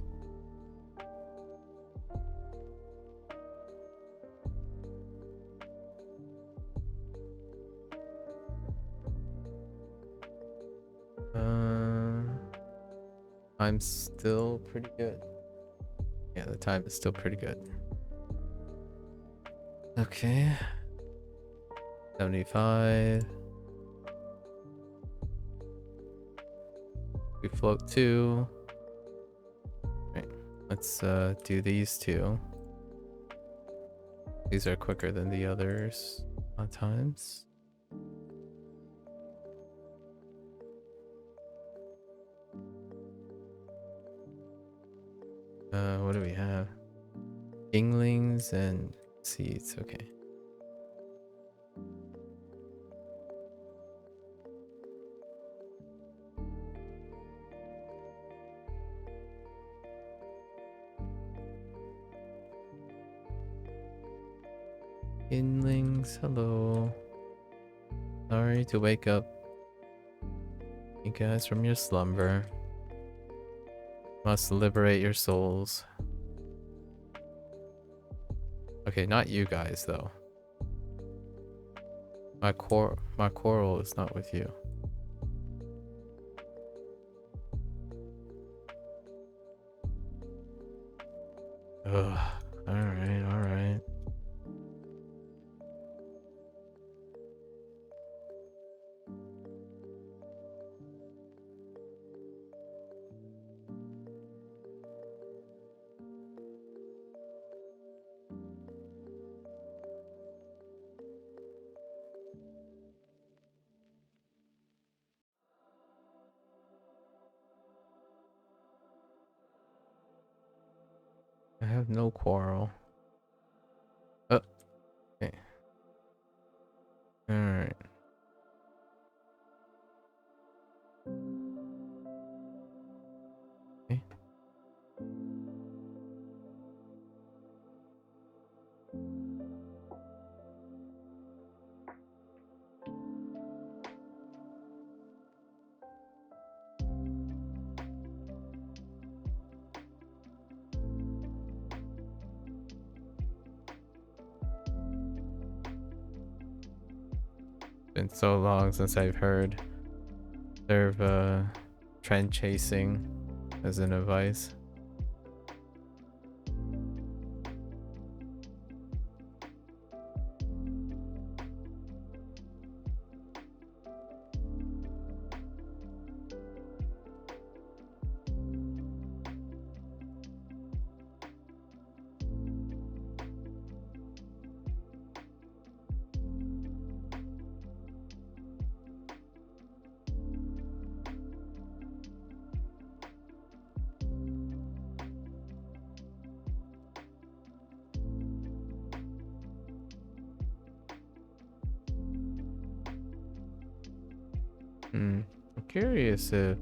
I'm still pretty good. Yeah, the time is still pretty good. Okay. 75. We float 2. Right. Let's do these 2. These are quicker than the others at times. What do we have? Inglings and seeds. Okay. Inlings, hello. Sorry to wake up you guys from your slumber. Must liberate your souls. Okay, not you guys though. My quarrel is not with you. Ugh. Alright, alright. I have no quarrel. Oh, okay. Alright. Okay. Been so long since I've heard trend chasing as an advice. I'm curious if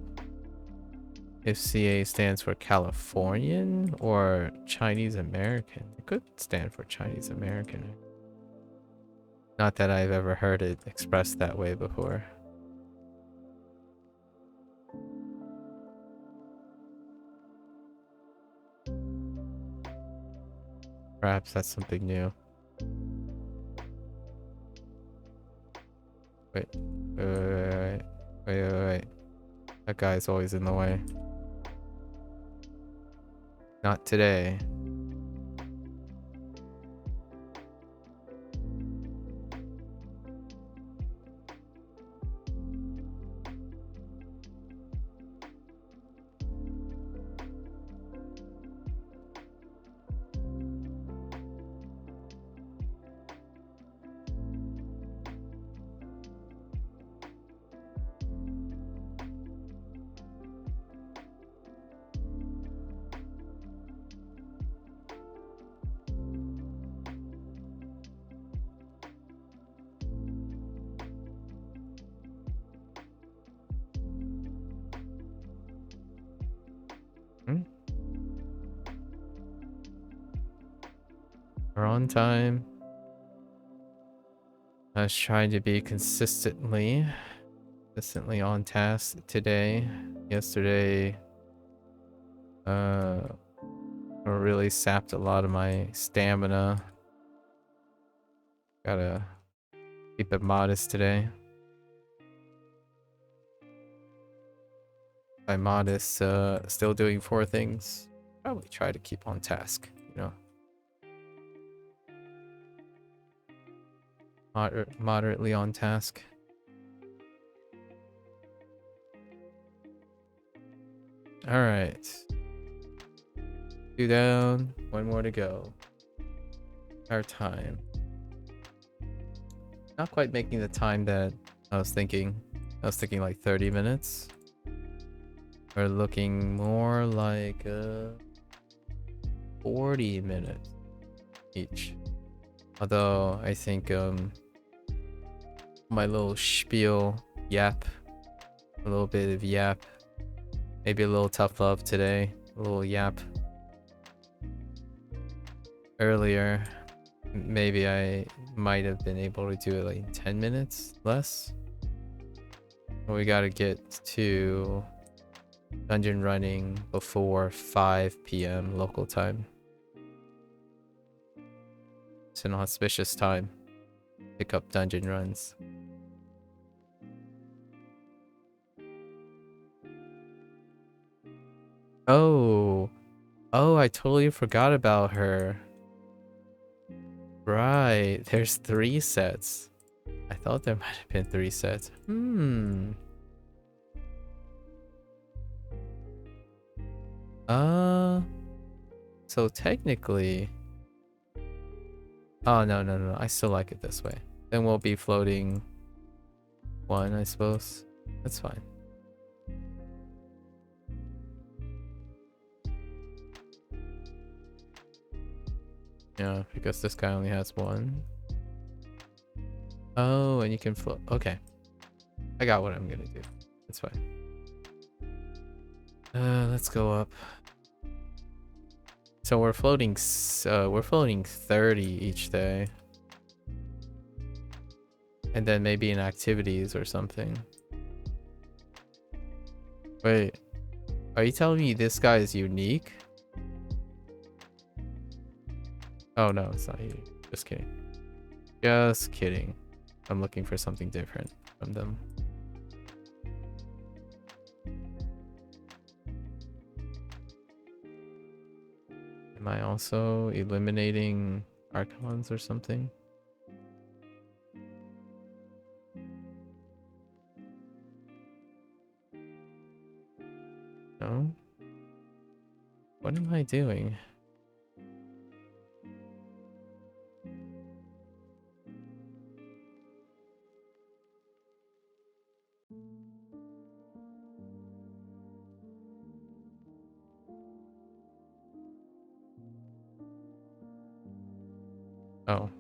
CA stands for Californian or Chinese American. It could stand for Chinese American. Not that I've ever heard it expressed that way before. Perhaps that's something new. Wait. Wait. That guy's always in the way. Not today. We're on time. I was trying to be consistently on task today. Yesterday, really sapped a lot of my stamina. Gotta keep it modest today. By modest, still doing 4 things. Probably try to keep on task, you know. Moderately on task. All right. 2 down, 1 more to go. Our time. Not quite making the time that I was thinking. I was thinking like 30 minutes. We're looking more like 40 minutes each. Although I think my little spiel, yap, a little bit of yap, maybe a little tough love today, a little yap. Earlier, maybe I might have been able to do it like in 10 minutes less. But we gotta get to dungeon running before 5 p.m. local time. It's an auspicious time. Pick up dungeon runs. Oh, I totally forgot about her. Right, there's 3 sets. I thought there might have been 3 sets. So technically... Oh, no. I still like it this way. Then we'll be floating 1, I suppose. That's fine. Yeah, because this guy only has 1. Oh, and you can float. Okay. I got what I'm gonna do. It's fine. Let's go up. So we're floating 30 each day. And then maybe in activities or something. Wait. Are you telling me this guy is unique? Oh no, it's not unique. Just kidding. Just kidding. I'm looking for something different from them. Am I also eliminating Archons or something? No? What am I doing? Oh.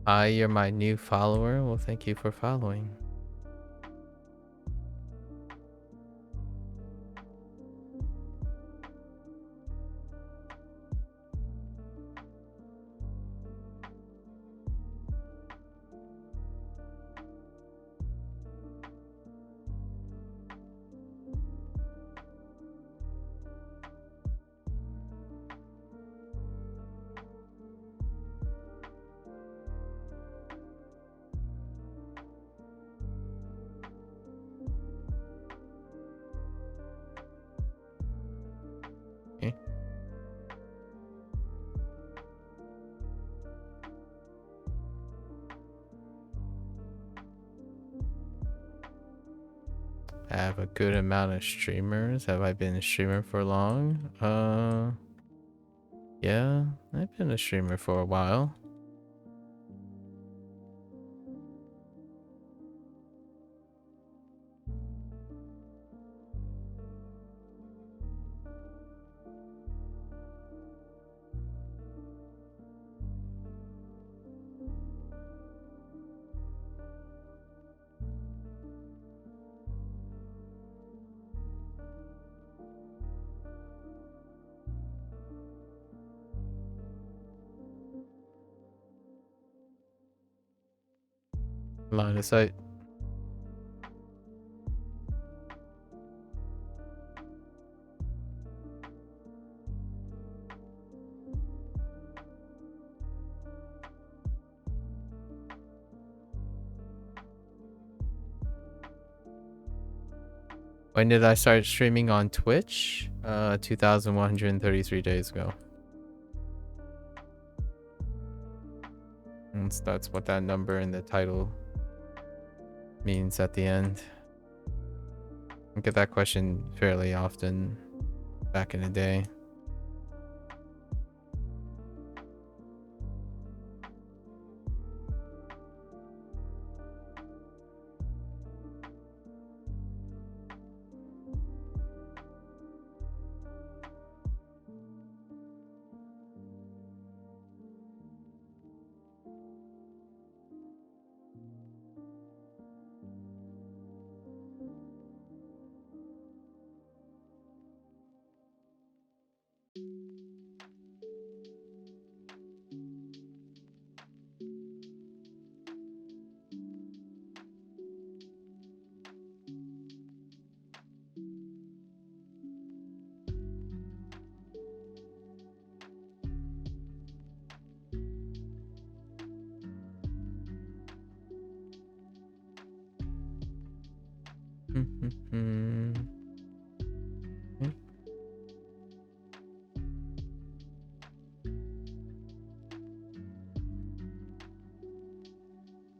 Hi, you're my new follower. Well, thank you for following. Okay. I have a good amount of streamers. Have I been a streamer for long? Yeah, I've been a streamer for a while. Line of sight. When did I start streaming on Twitch? 2,133 days ago. And that's what that number in the title means at the end. I get that question fairly often back in the day.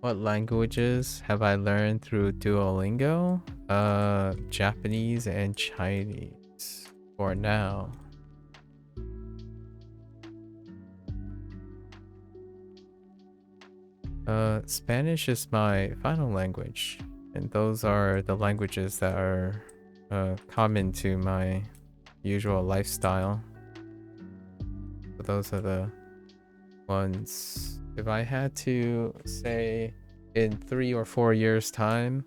What languages have I learned through Duolingo? Japanese and Chinese for now. Spanish is my final language, and those are the languages that are common to my usual lifestyle. So those are the ones. If I had to say in 3 or 4 years time,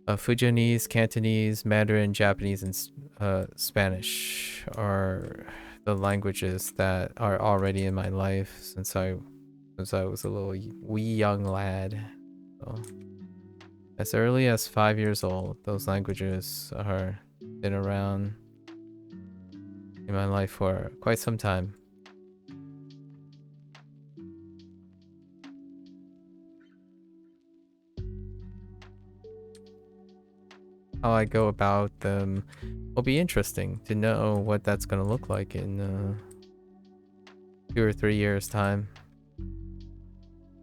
Fujianese, Cantonese, Mandarin, Japanese, and Spanish are the languages that are already in my life since I was a little wee young lad. So as early as 5 years old, those languages are been around in my life for quite some time. How I go about them will be interesting to know what that's going to look like in 2 or 3 years time.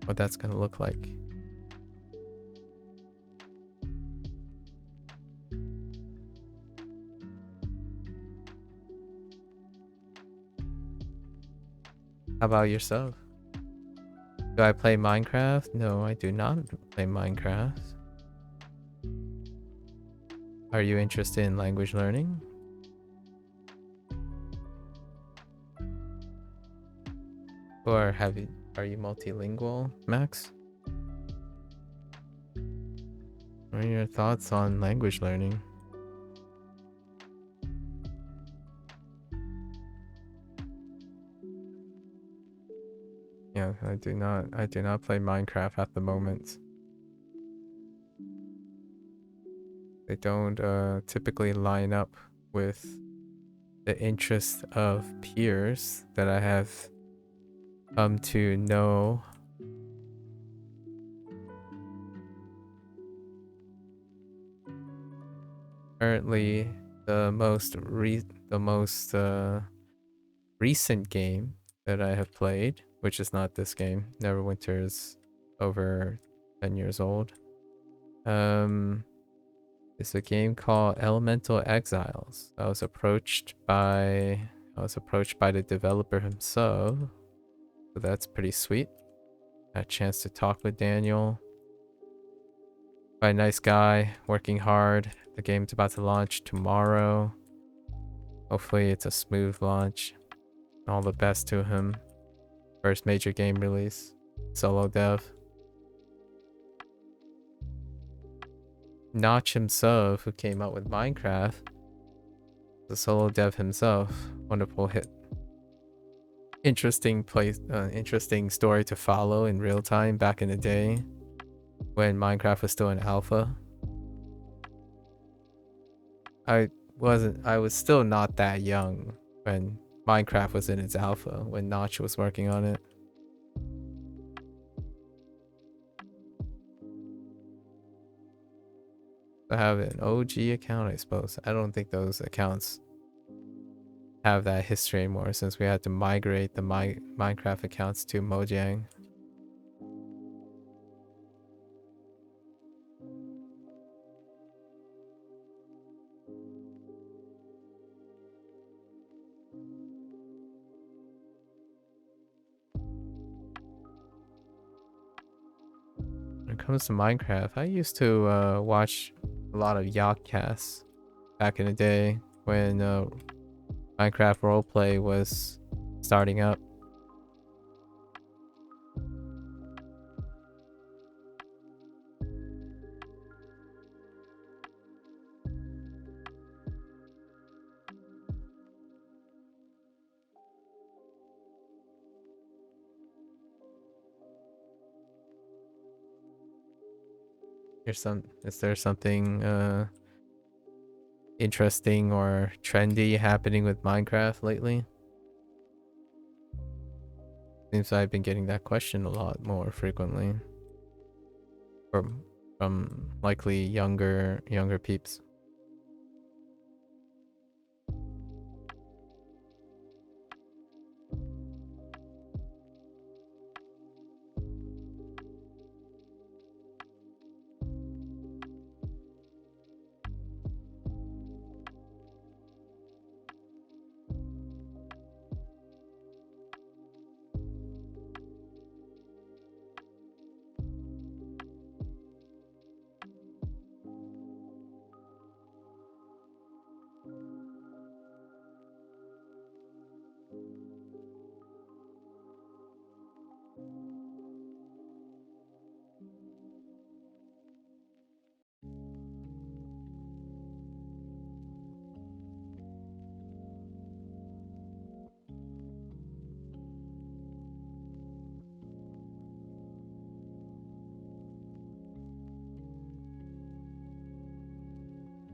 What that's going to look like. How about yourself? Do I play Minecraft? No, I do not play Minecraft. Are you interested in language learning? Or have you Are you multilingual, Max? What are your thoughts on language learning? Yeah, I do not play Minecraft at the moment. They don't typically line up with the interest of peers that I have come to know. Currently, the most recent game that I have played, which is not this game. Neverwinter is over 10 years old. It's a game called Elemental Exiles. I was approached by the developer himself. So that's pretty sweet. Had a chance to talk with Daniel. Quite a nice guy, working hard. The game's about to launch tomorrow. Hopefully it's a smooth launch. All the best to him. First major game release. Solo dev. Notch himself, who came out with Minecraft, the solo dev himself. Wonderful hit. Interesting story to follow in real time back in the day when Minecraft was still in alpha. I was still not that young when Minecraft was in its alpha, when Notch was working on it. I have an OG account, I suppose. I don't think those accounts have that history anymore since we had to migrate the Minecraft accounts to Mojang. When it comes to Minecraft, I used to watch a lot of Yachtcasts back in the day when Minecraft roleplay was starting up. Is there something interesting or trendy happening with Minecraft lately? Seems I've been getting that question a lot more frequently from likely younger peeps.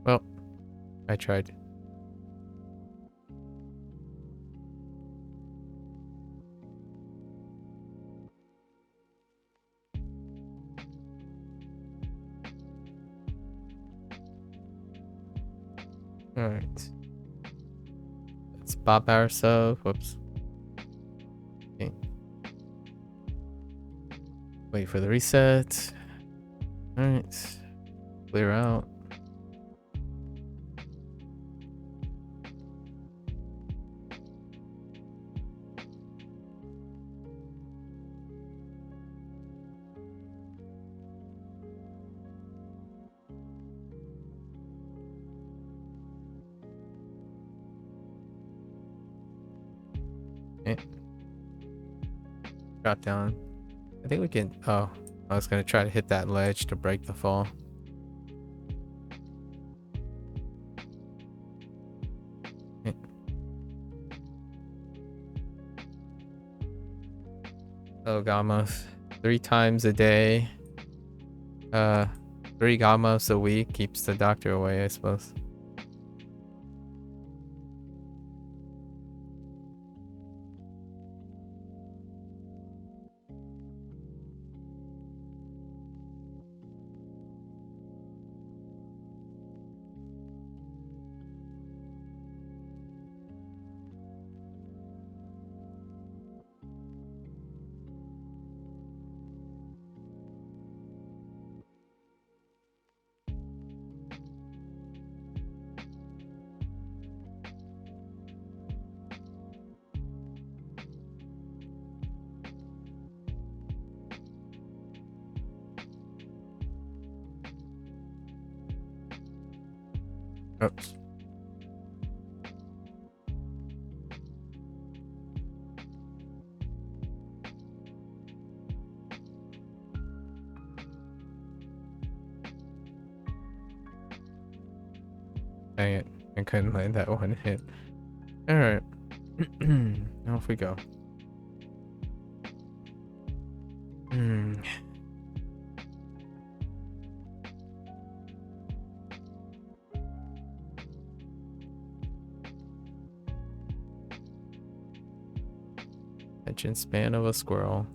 Well, I tried. Alright. Let's pop ourselves. Whoops. Okay. Wait for the reset. Alright. Clear out. Okay. drop down. I think we can. Oh, I was gonna try to hit that ledge to break the fall. Oh, Gamos. 3 times a day. 3 Gamos a week keeps the doctor away, I suppose. Oops. Dang it. I couldn't land that one hit. Alright. Off we go. Attention span of a squirrel.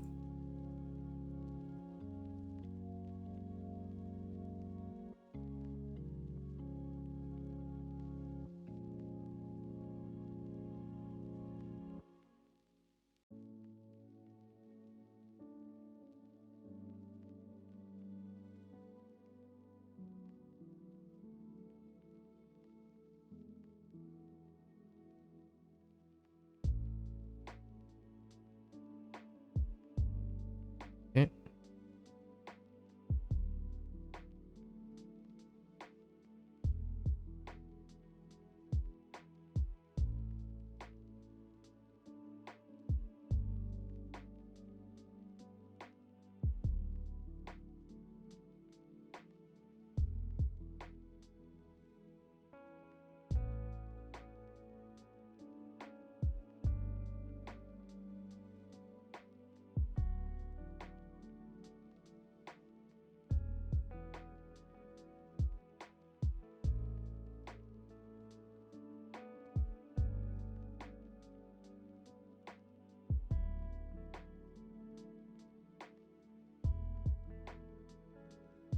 Okay.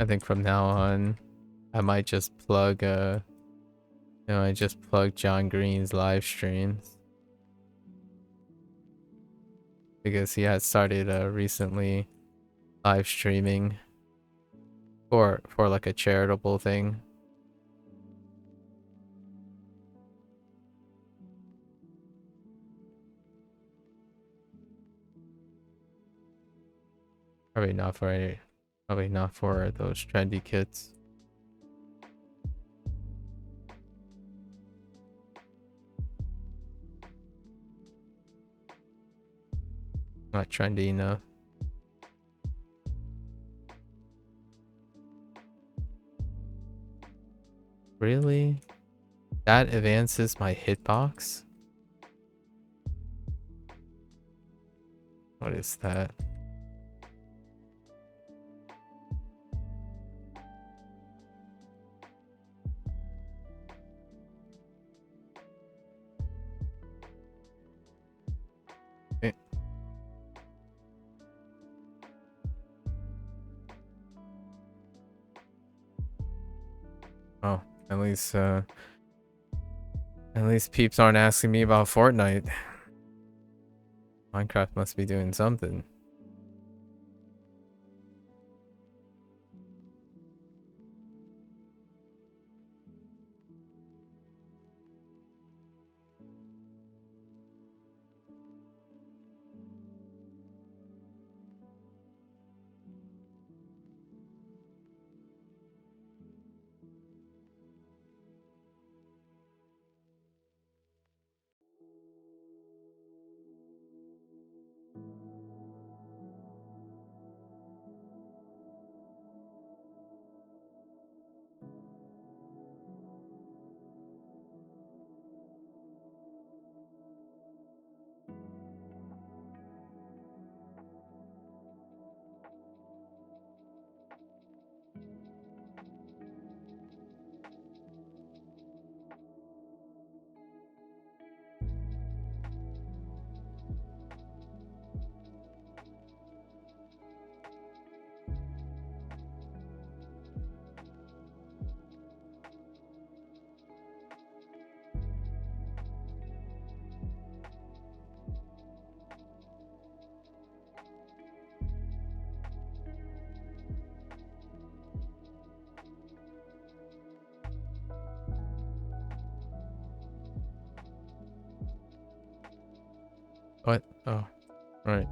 I think from now on, I might just plug I just plug John Green's live streams because he had started recently live streaming for like a charitable thing. Probably not for those trendy kits. Not trendy enough. Really? That advances my hitbox? What is that? Okay. Oh, at least peeps aren't asking me about Fortnite. Minecraft must be doing something. What? Oh, right.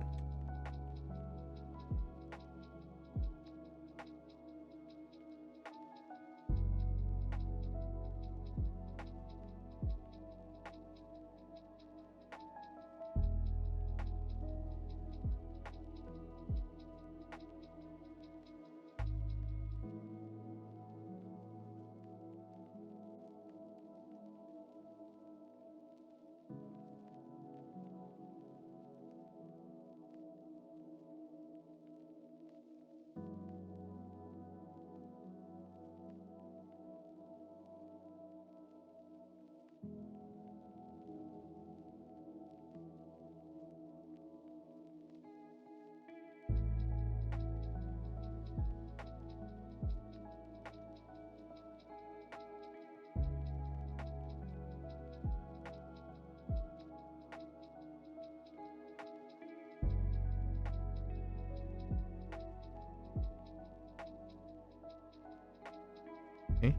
Okay.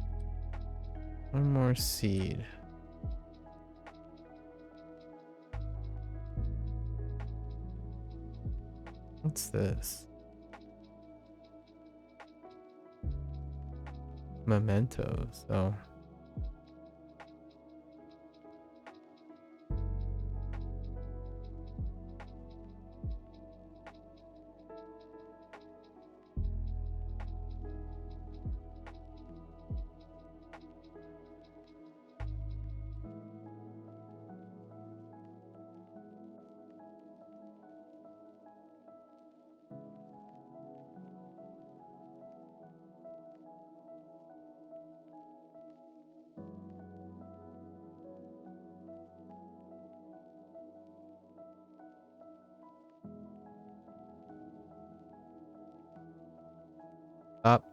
One more seed. What's this? Mementos. Oh. Up.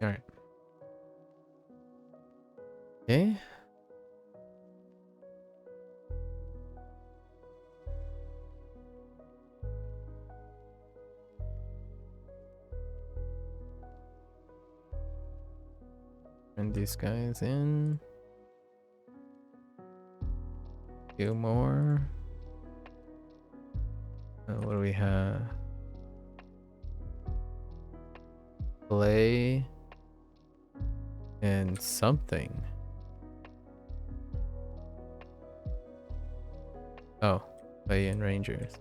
All right. Okay. And these guys in. Two more. What do we have? Play and something. Oh, play and Rangers.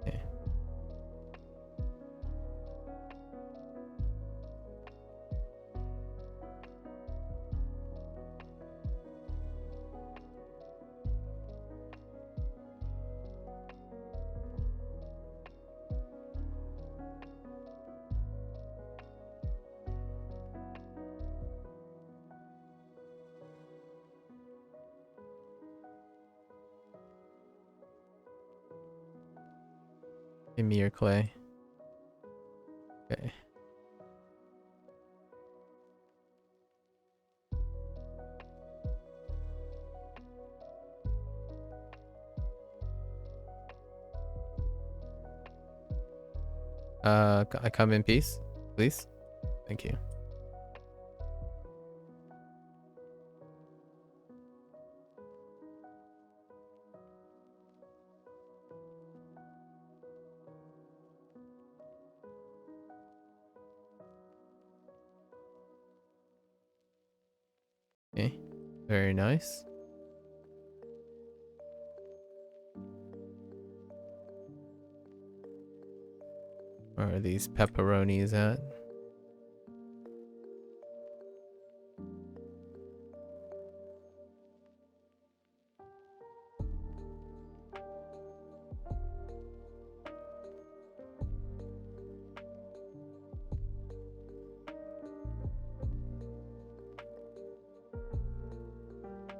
Okay. Give me your clay. Okay. I come in peace, please. Thank you. Okay, very nice. Where are these pepperonis at?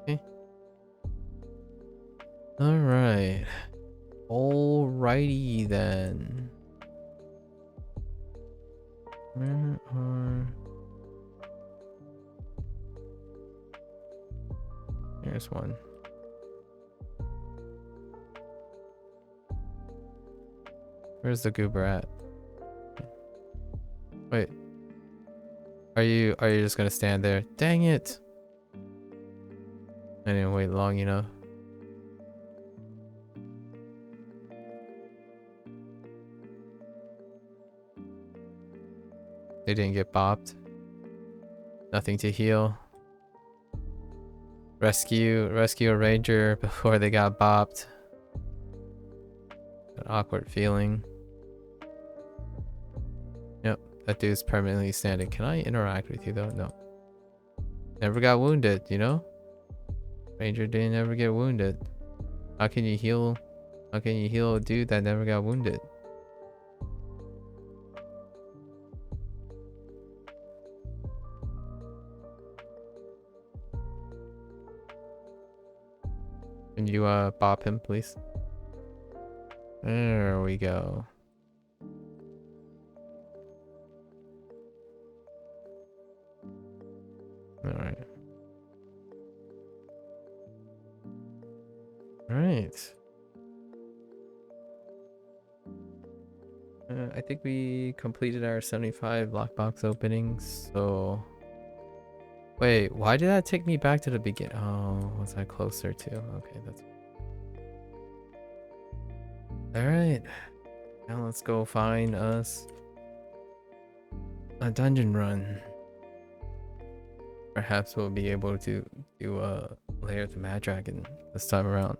Okay. All right. Alrighty then. Where are... Here's one. Where's the goober at? Wait. Are you just gonna stand there? Dang it! I didn't wait long enough. They didn't get bopped. Nothing to heal. Rescue a ranger before they got bopped. An awkward feeling. Yep, that dude's permanently standing. Can I interact with you though? No. Never got wounded, you know? Ranger didn't ever get wounded. How can you heal? How can you heal a dude that never got wounded? Can you bop him, please? There we go. Alright. Alright. I think we completed our 75 lockbox openings, so... Wait, why did that take me back to the beginning? Oh, was I closer to? Okay, that's... Alright. Now let's go find us a dungeon run. Perhaps we'll be able to do a Lair of the Mad Dragon this time around.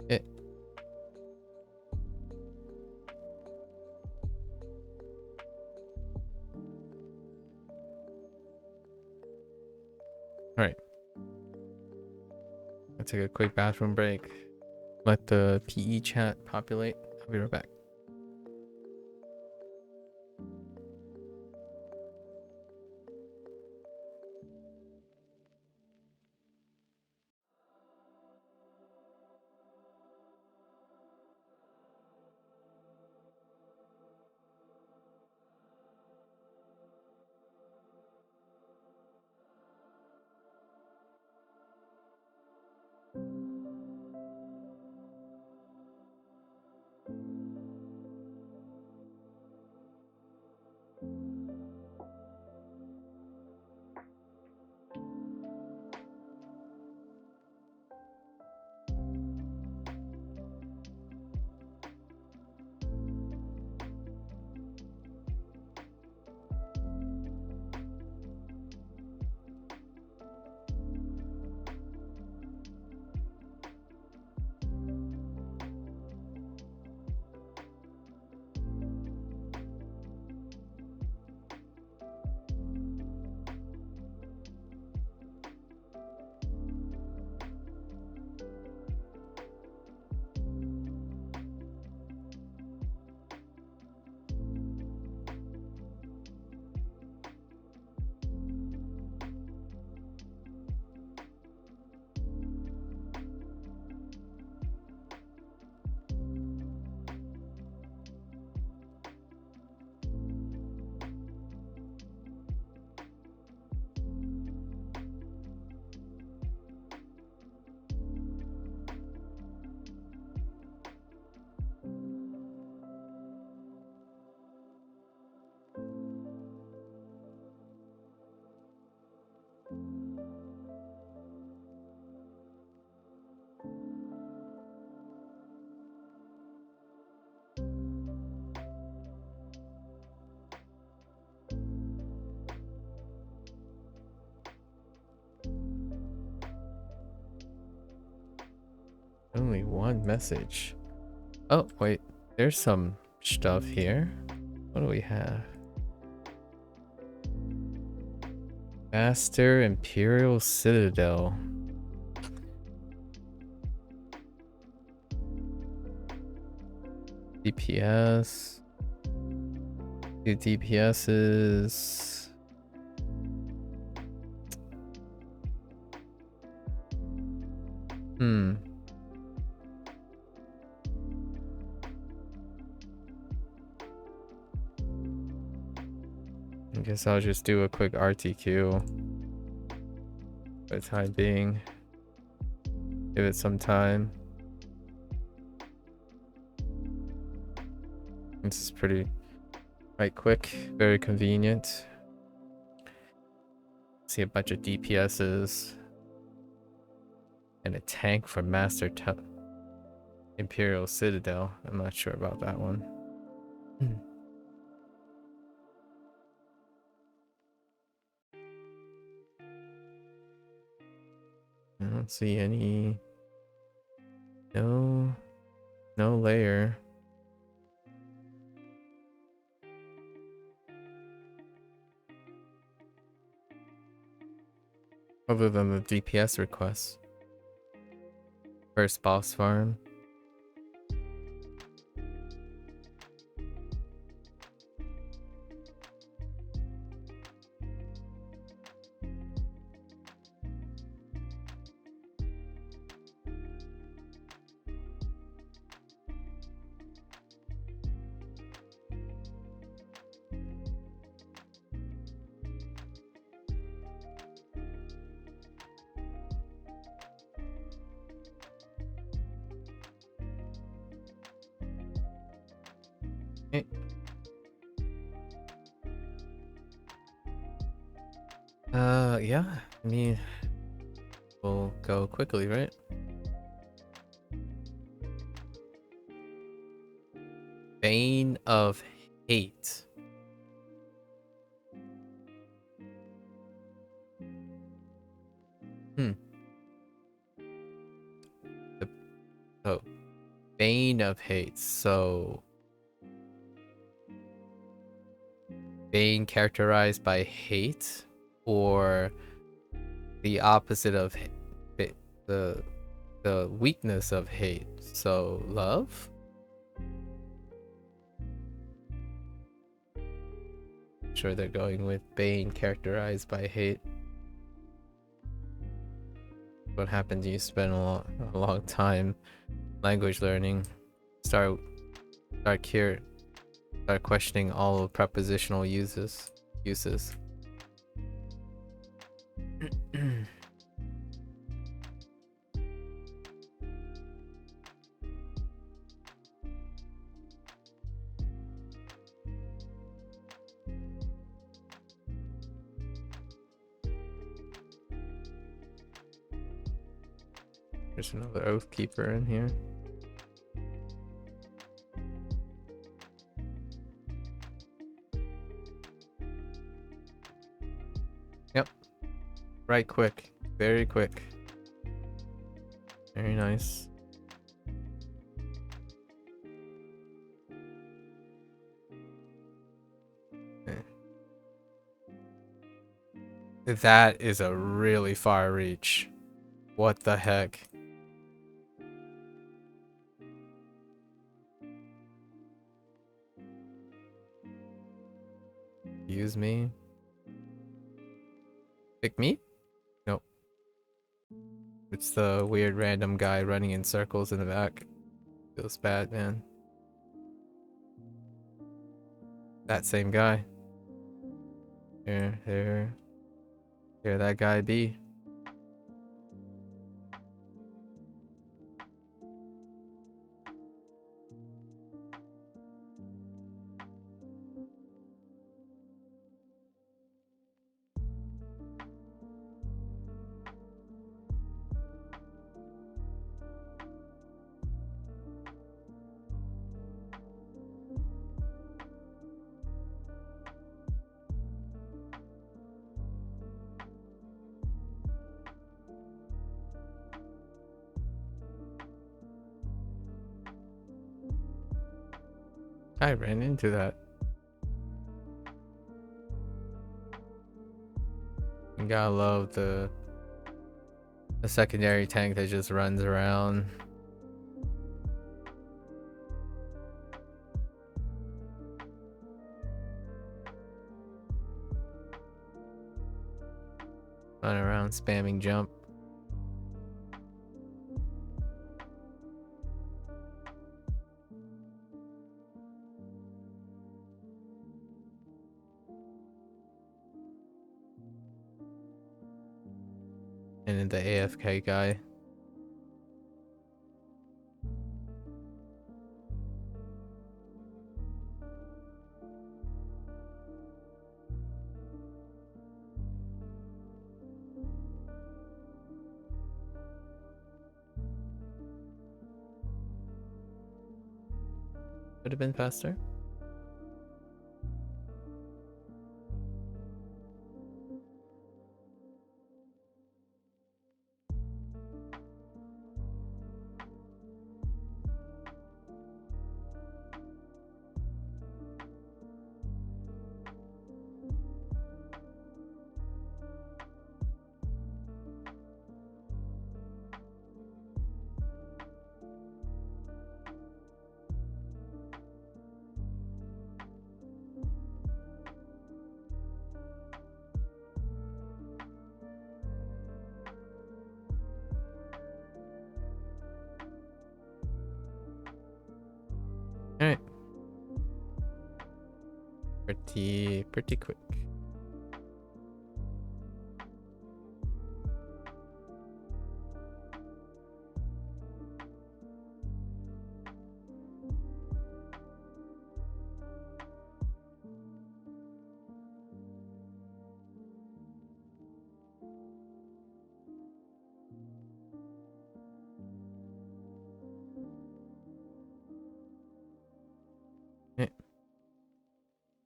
It. Alright. I'll take a quick bathroom break. Let the PE chat populate. I'll be right back. Only one message. Oh, wait. There's some stuff here. What do we have? Master Imperial Citadel. DPS. 2 DPSs. I guess I'll just do a quick RTQ for the time being. Give it some time. This is pretty quite quick, very convenient. See a bunch of DPSs and a tank for Master Imperial Citadel. I'm not sure about that one. I don't see any. No layer. Other than the DPS requests. First boss farm. Okay. Yeah. I mean, we'll go quickly, right? Bane of Hate. Oh, Bane of Hate. So, Bane characterized by hate, or the opposite of the weakness of hate. So, love. Sure, they're going with Bane characterized by hate. What happens? You spend a long time language learning. Start questioning all of prepositional uses. There's another Oath Keeper in here. Yep. Right, quick. Very quick. Very nice. Okay. That is a really far reach. What the heck? Use me? Pick me? Nope. It's the weird random guy running in circles in the back. Feels bad, man. That same guy. Here that guy be. I ran into that. You gotta love the secondary tank that just runs around. Run around spamming jump. And then the AFK guy. Could have been faster. Alright. Pretty quick.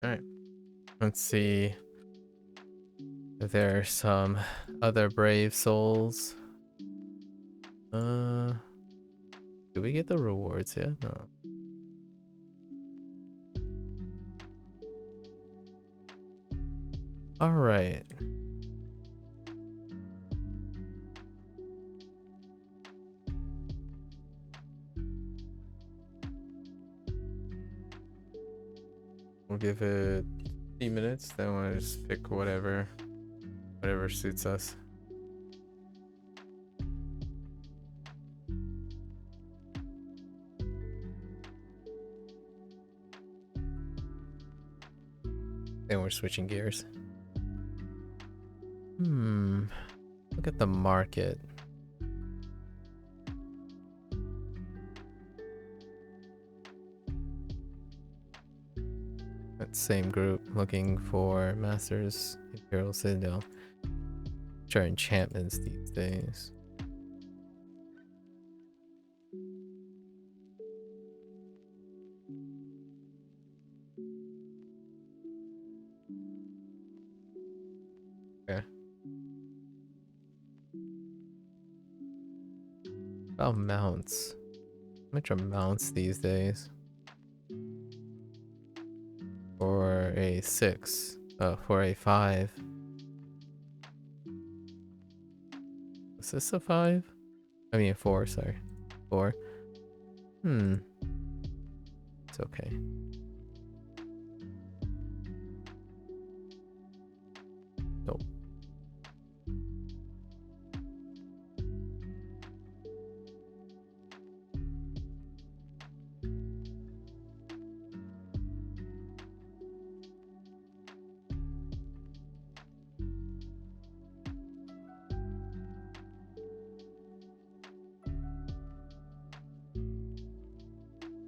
Alright. Let's see if there are some other brave souls. Do we get the rewards yet? No. Alright. We'll give it 50 minutes, then we'll just pick whatever suits us. Then we're switching gears. Look at the market. That same group looking for Masters Imperial Citadel. Which are enchantments these days. Okay. About mounts. How much are mounts these days? For a 6. For a 5. Is this a 5? I mean a 4, sorry. 4. It's okay. Nope.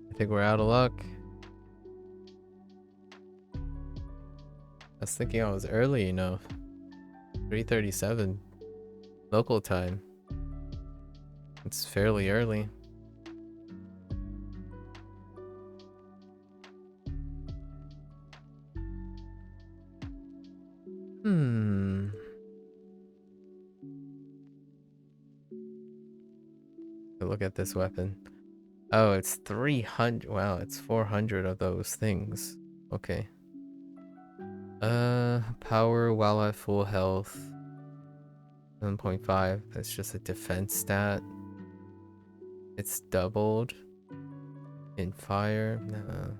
I think we're out of luck. I was thinking I was early enough. 3:37 local time. It's fairly early. Look at this weapon. Oh, it's 300. Wow, it's 400 of those things. Okay. Power while at full health. 7.5. That's just a defense stat. It's doubled in fire. No.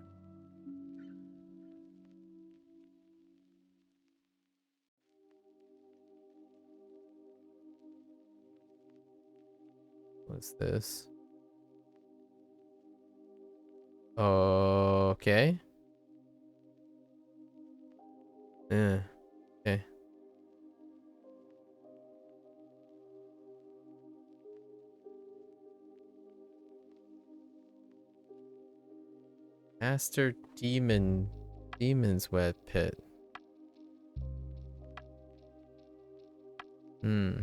What's this? Okay. Yeah. Okay. Master Demon's Web Pit. Hmm.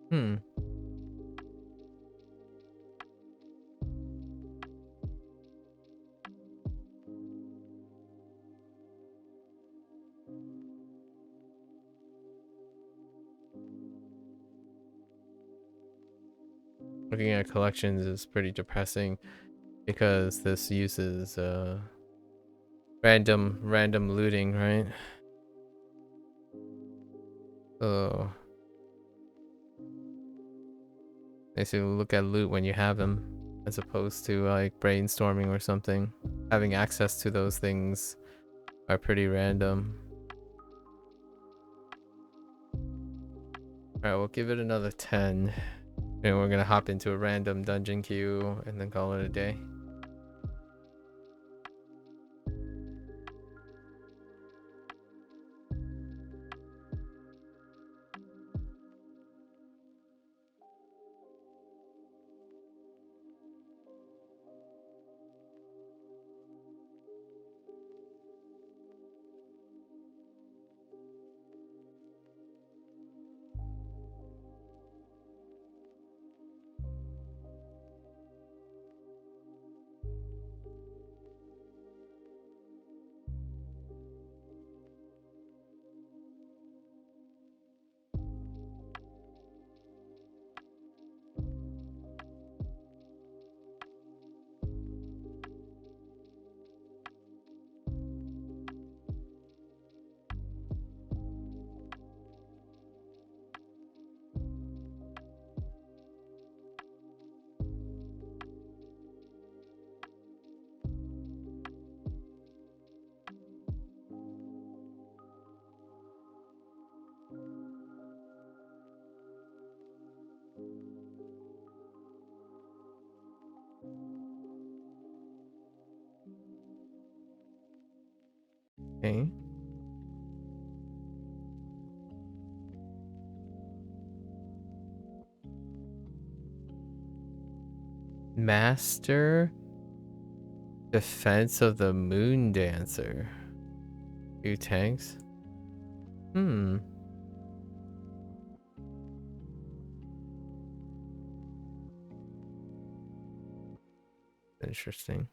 Hmm. Looking at collections is pretty depressing because this uses random looting, right? So basically look at loot when you have them as opposed to like brainstorming or something. Having access to those things are pretty random. Alright, we'll give it another 10. And we're gonna hop into a random dungeon queue and then call it a day. Okay. Master Defense of the Moon Dancer. 2 tanks. Hmm. Interesting.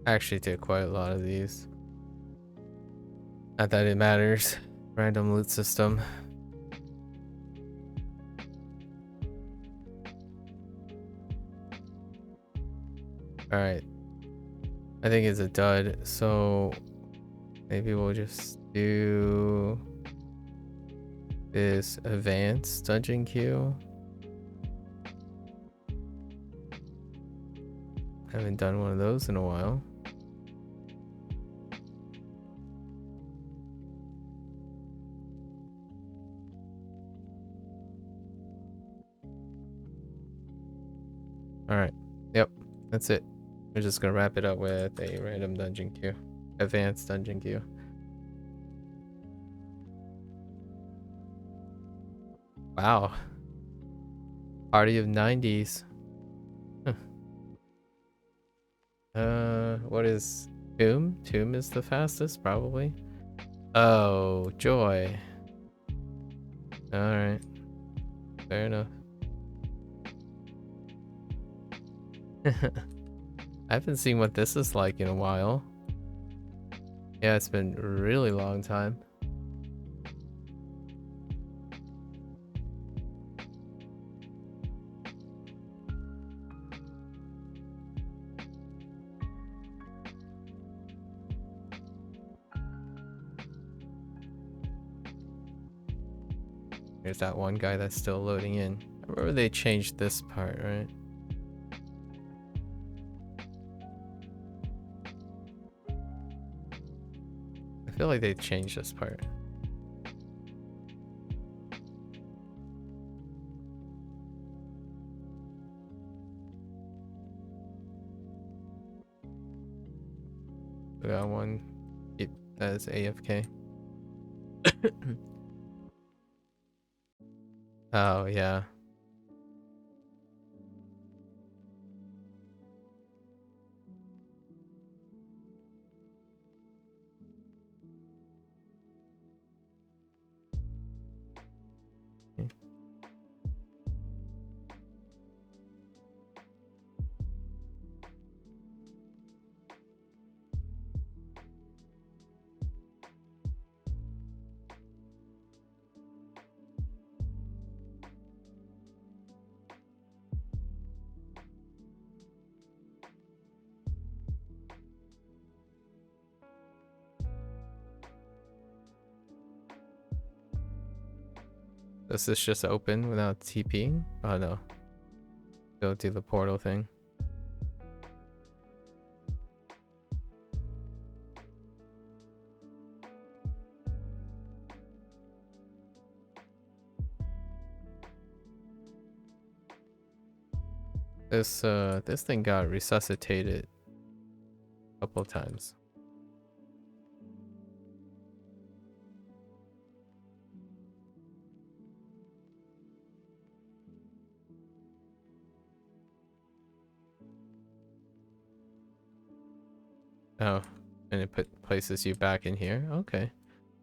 I actually did quite a lot of these. Not that it matters. Random loot system. Alright. I think it's a dud, so maybe we'll just do this advanced dungeon queue. Haven't done one of those in a while. Alright. Yep. That's it. We're just gonna wrap it up with a random dungeon queue. Advanced dungeon queue. Wow. Party of 90s. Huh. What is Tomb? Tomb is the fastest, probably. Oh, Joy. Alright. Fair enough. I haven't seen what this is like in a while. Yeah, it's been a really long time. There's that one guy that's still loading in. I remember they changed this part, right? I feel like they changed this part. We got one that is AFK. Oh, yeah. Does this just open without TPing? Oh no. Go do the portal thing. This thing got resuscitated a couple times. Oh, and it places you back in here. Okay.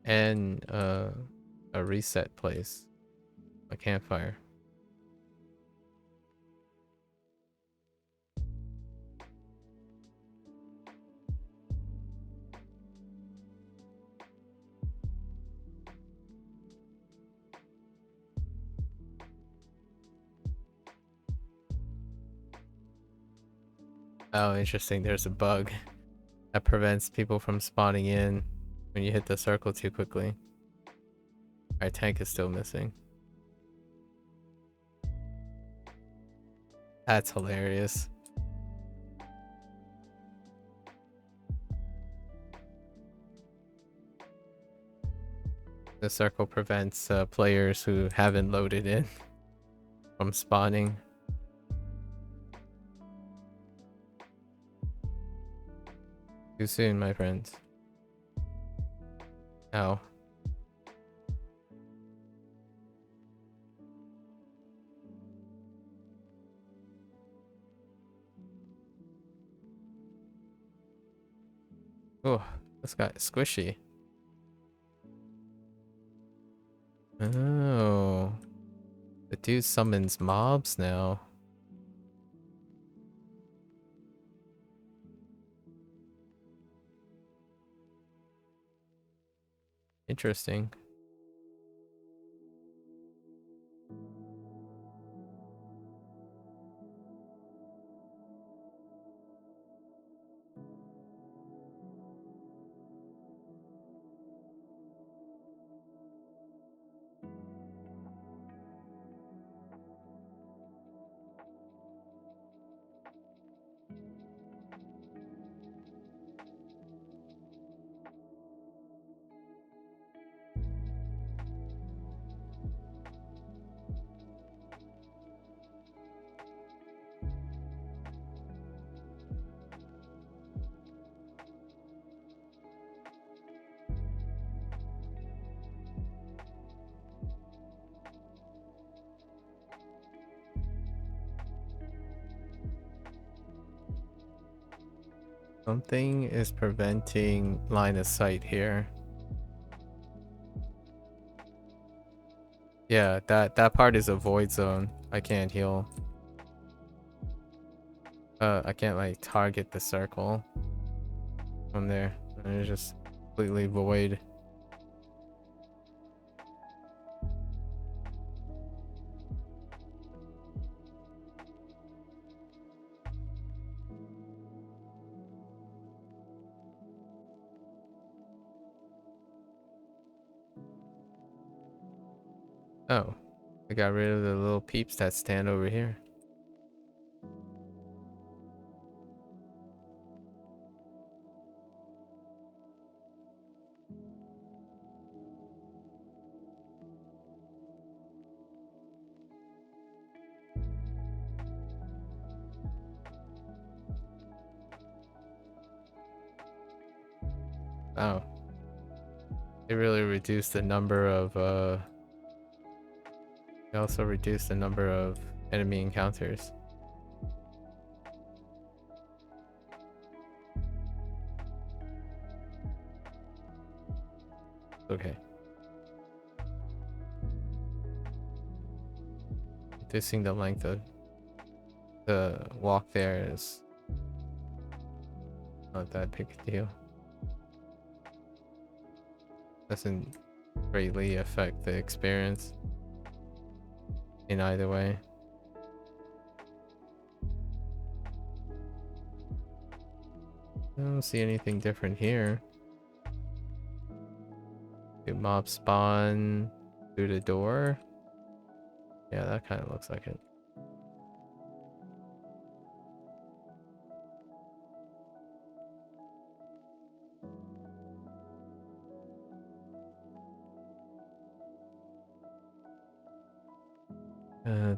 And a reset place. A campfire. Oh, interesting. There's a bug that prevents people from spawning in when you hit the circle too quickly. Our tank is still missing. That's hilarious. The circle prevents players who haven't loaded in from spawning. Too soon, my friends. Ow. Oh, this got squishy. Oh. The dude summons mobs now. Interesting. Something is preventing line of sight here. Yeah, that part is a void zone. I can't heal. I can't like target the circle from there. And it's just completely void. Oh, I got rid of the little peeps that stand over here. Oh, it really reduced the number of it also reduced the number of enemy encounters. Okay. Reducing the length of the walk there is not that big a deal. Doesn't greatly affect the experience in either way. I don't see anything different here. Do mobs spawn through the door? Yeah, that kind of looks like it.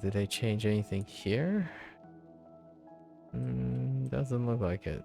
Did they change anything here? Doesn't look like it.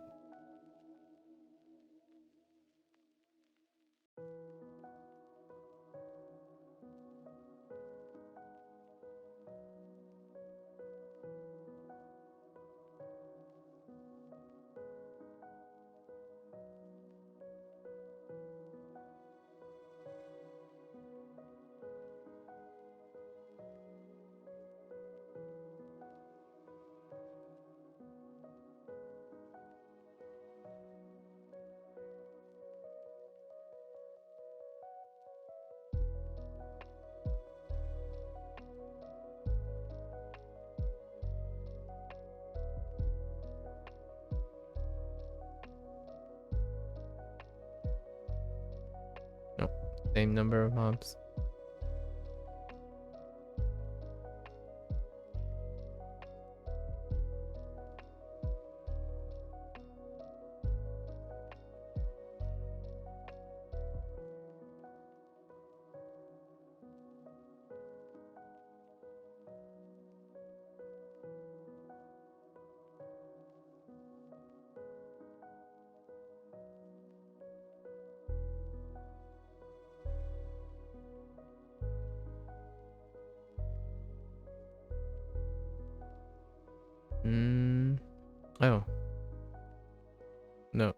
Nope. Same number of mobs. Oh. No.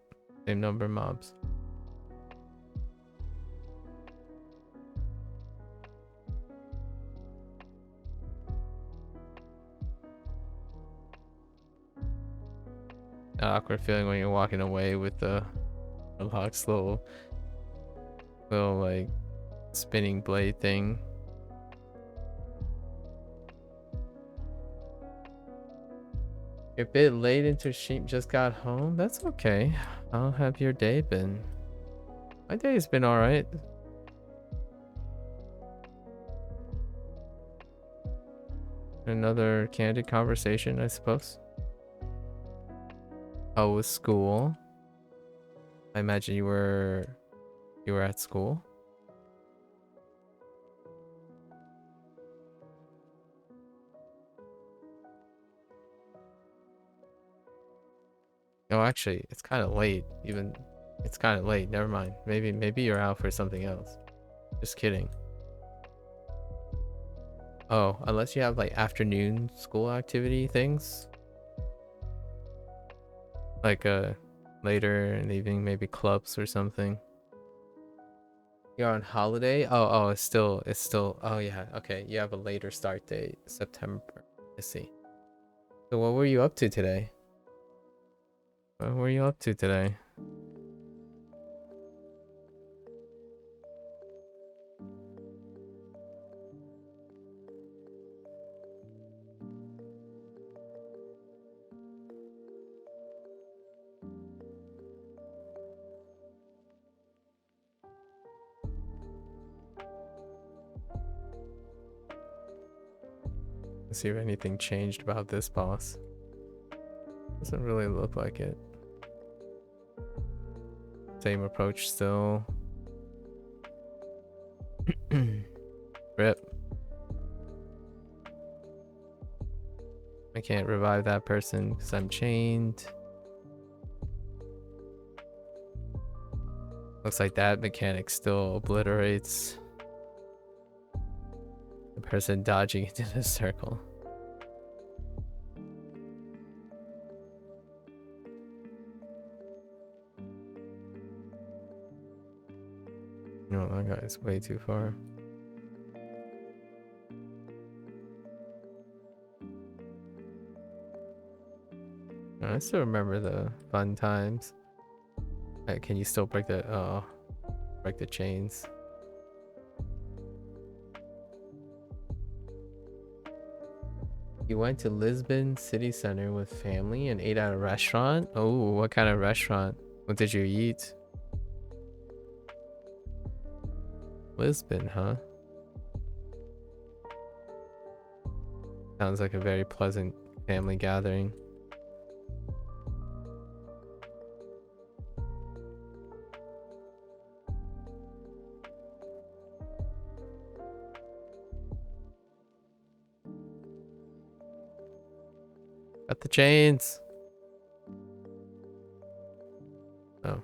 Same number of mobs. Awkward feeling when you're walking away with the Lock's little like spinning blade thing. You're a bit late into sheep just got home. That's okay. How have your day been? My day's been alright. Another candid conversation, I suppose. How was school? I imagine you were at school. No, actually, it's kind of late. It's kind of late. Never mind. Maybe you're out for something else. Just kidding. Oh, unless you have like afternoon school activity things. Like later in the evening, maybe clubs or something. You're on holiday? Oh, it's still, oh yeah, okay. You have a later start date, September. I see. So what were you up to today? What were you up to today? Let's see if anything changed about this boss. Doesn't really look like it. Same approach still. Rip. I can't revive that person because I'm chained. Looks like that mechanic still obliterates the person dodging into the circle. No, that guy's way too far. I still remember the fun times. Can you still break the chains? You went to Lisbon city center with family and ate at a restaurant? Oh, what kind of restaurant? What did you eat? Lisbon, huh? Sounds like a very pleasant family gathering. Got the chains. Oh.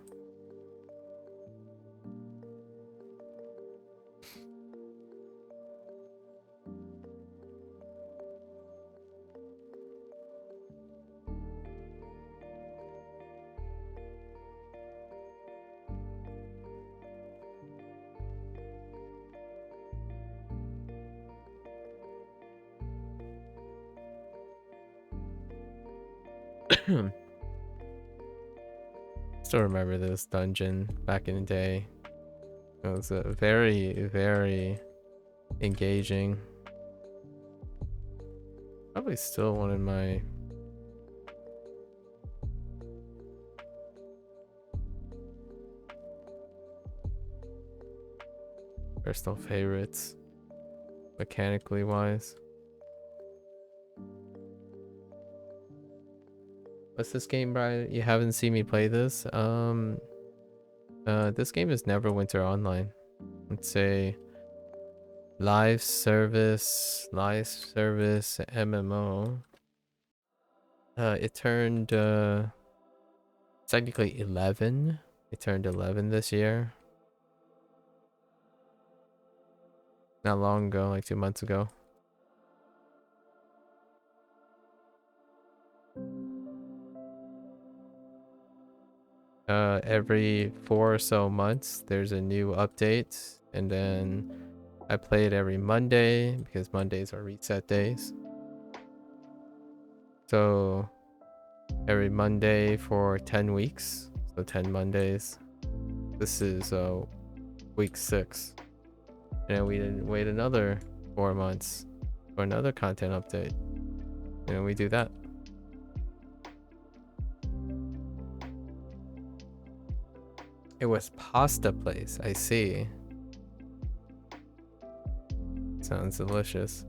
Still remember this dungeon back in the day. It was very, very engaging. Probably still one of my personal favorites, mechanically wise. What's this game, Brian? You haven't seen me play this? This game is Neverwinter Online. It's a live service MMO. It turned technically 11. It turned 11 this year. Not long ago, like 2 months ago. Every 4 or so months there's a new update, and then I play it every Monday because Mondays are reset days. So every Monday for 10 weeks, so 10 Mondays. This is week 6, and we didn't wait another 4 months for another content update, and we do that. It was pasta place. I see. Sounds delicious.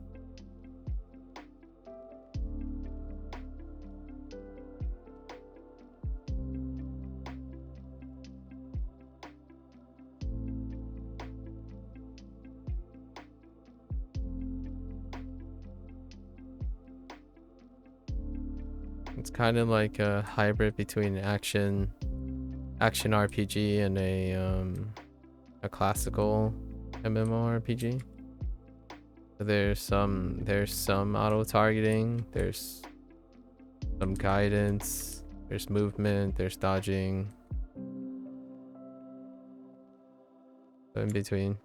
It's kind of like a hybrid between action RPG and a classical MMORPG. There's some auto targeting, there's some guidance, There's movement, there's dodging. In between.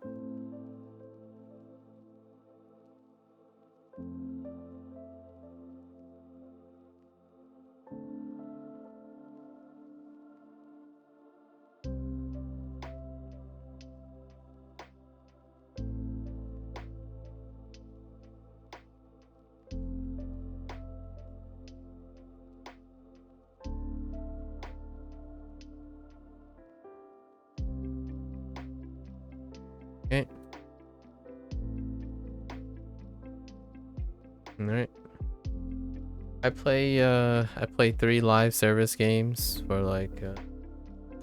Okay. Alright. I play 3 live service games for like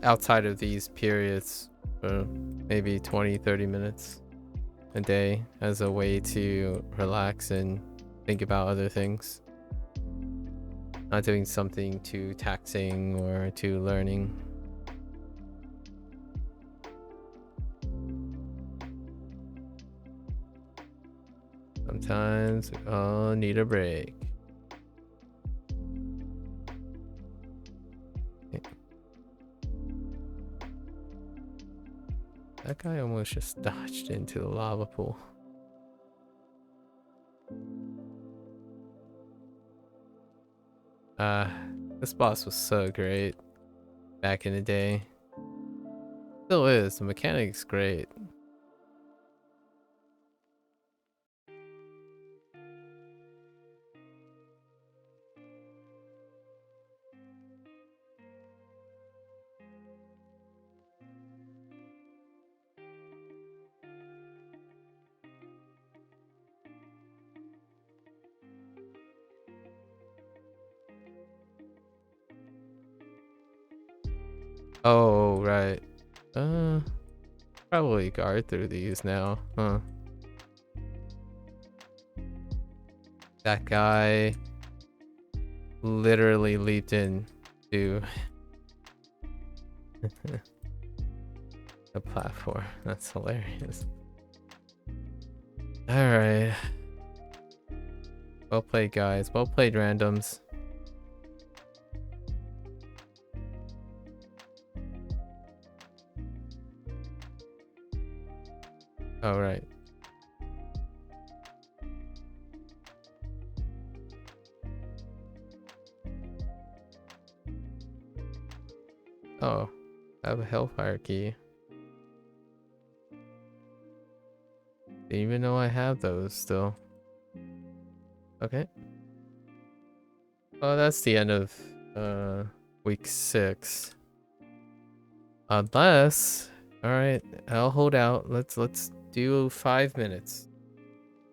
outside of these periods for maybe 20-30 minutes a day as a way to relax and think about other things. Not doing something too taxing or too learning. Sometimes I'll need a break. Okay. That guy almost just dodged into the lava pool. This boss was so great back in the day. Still is. The mechanic's great. Oh, right. Probably guard through these now, huh? That guy literally leaped in to the platform. That's hilarious. Alright. Well played, guys. Well played, randoms. Alright. Oh, I have a Hellfire key. Didn't even know I have those still. Okay. Oh, that's the end of week 6. Unless, all right, I'll hold out. Let's do 5 minutes.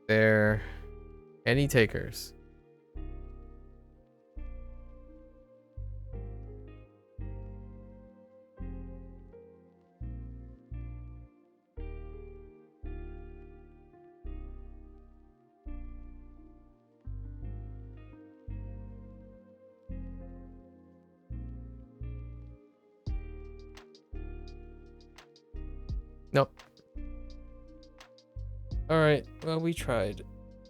There, any takers? Nope. All right. Well, we tried.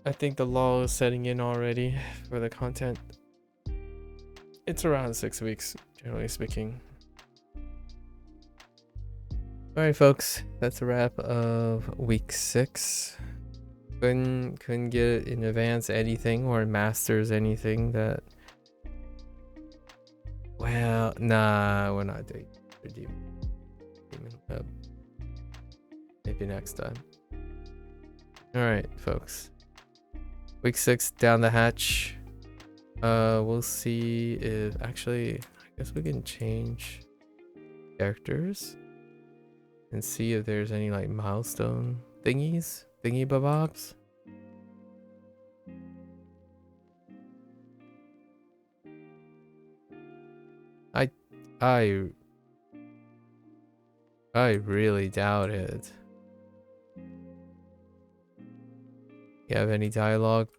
I think the law is setting in already for the content. It's around 6 weeks, generally speaking. All right, folks. That's a wrap of week 6. Couldn't get in advance anything or masters anything that. Well, nah, we're not doing Demon Web. Maybe next time. All right, folks. Week 6 down the hatch. We'll see if actually, I guess we can change characters and see if there's any like milestone thingies, thingy babobs. I really doubt it. You have any dialogue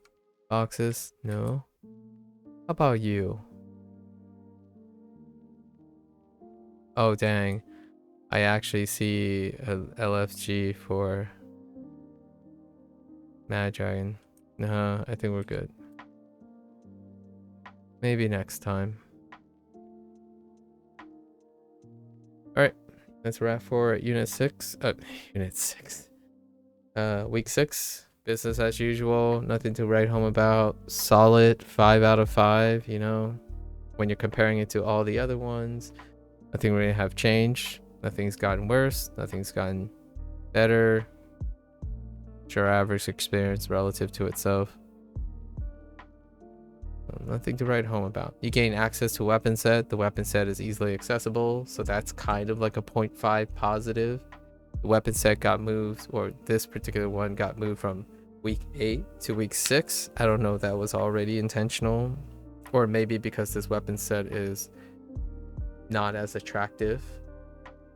boxes? No. How about you? Oh dang. I actually see a LFG for Mad Dragon. No, I think we're good. Maybe next time. That's a wrap for unit 6. Unit 6. Week 6. Business as usual. Nothing to write home about. Solid 5 out of 5, you know. When you're comparing it to all the other ones, nothing really have changed. Nothing's gotten worse. Nothing's gotten better. Sure, average experience relative to itself. Nothing to write home about. You gain access to a weapon set. The weapon set is easily accessible, so that's kind of like a 0.5 positive. The weapon set got moved, or this particular one got moved from week 8 to week 6. I don't know if that was already intentional, or maybe because this weapon set is not as attractive,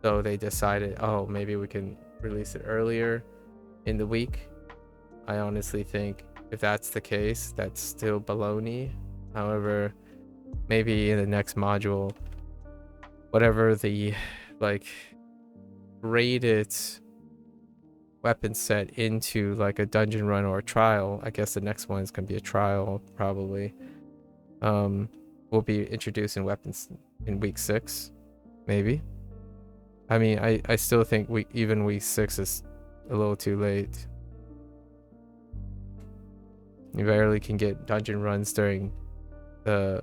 so they decided, oh, maybe we can release it earlier in the week. I honestly think if that's the case, that's still baloney. However, maybe in the next module, whatever the like rated weapon set into like a dungeon run or a trial, I guess the next one is gonna be a trial probably, will be introduced in weapons in week 6, maybe. I mean, I still think even week 6 is a little too late. You barely can get dungeon runs during the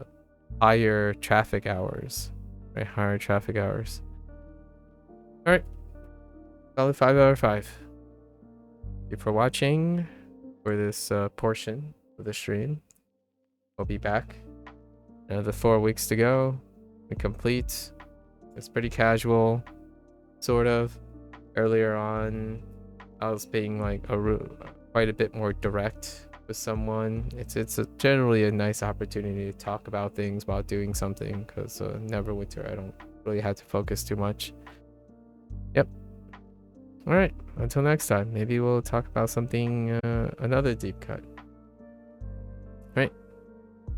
higher traffic hours, right? Higher traffic hours. All right, solid 5 out of 5. Thank you for watching for this portion of the stream. We'll be back. Another 4 weeks to go. We complete. It's pretty casual, sort of. Earlier on, I was being like quite a bit more direct with someone. It's generally a nice opportunity to talk about things while doing something, because Neverwinter, I don't really have to focus too much. Yep. All right, until next time, maybe we'll talk about something, another deep cut.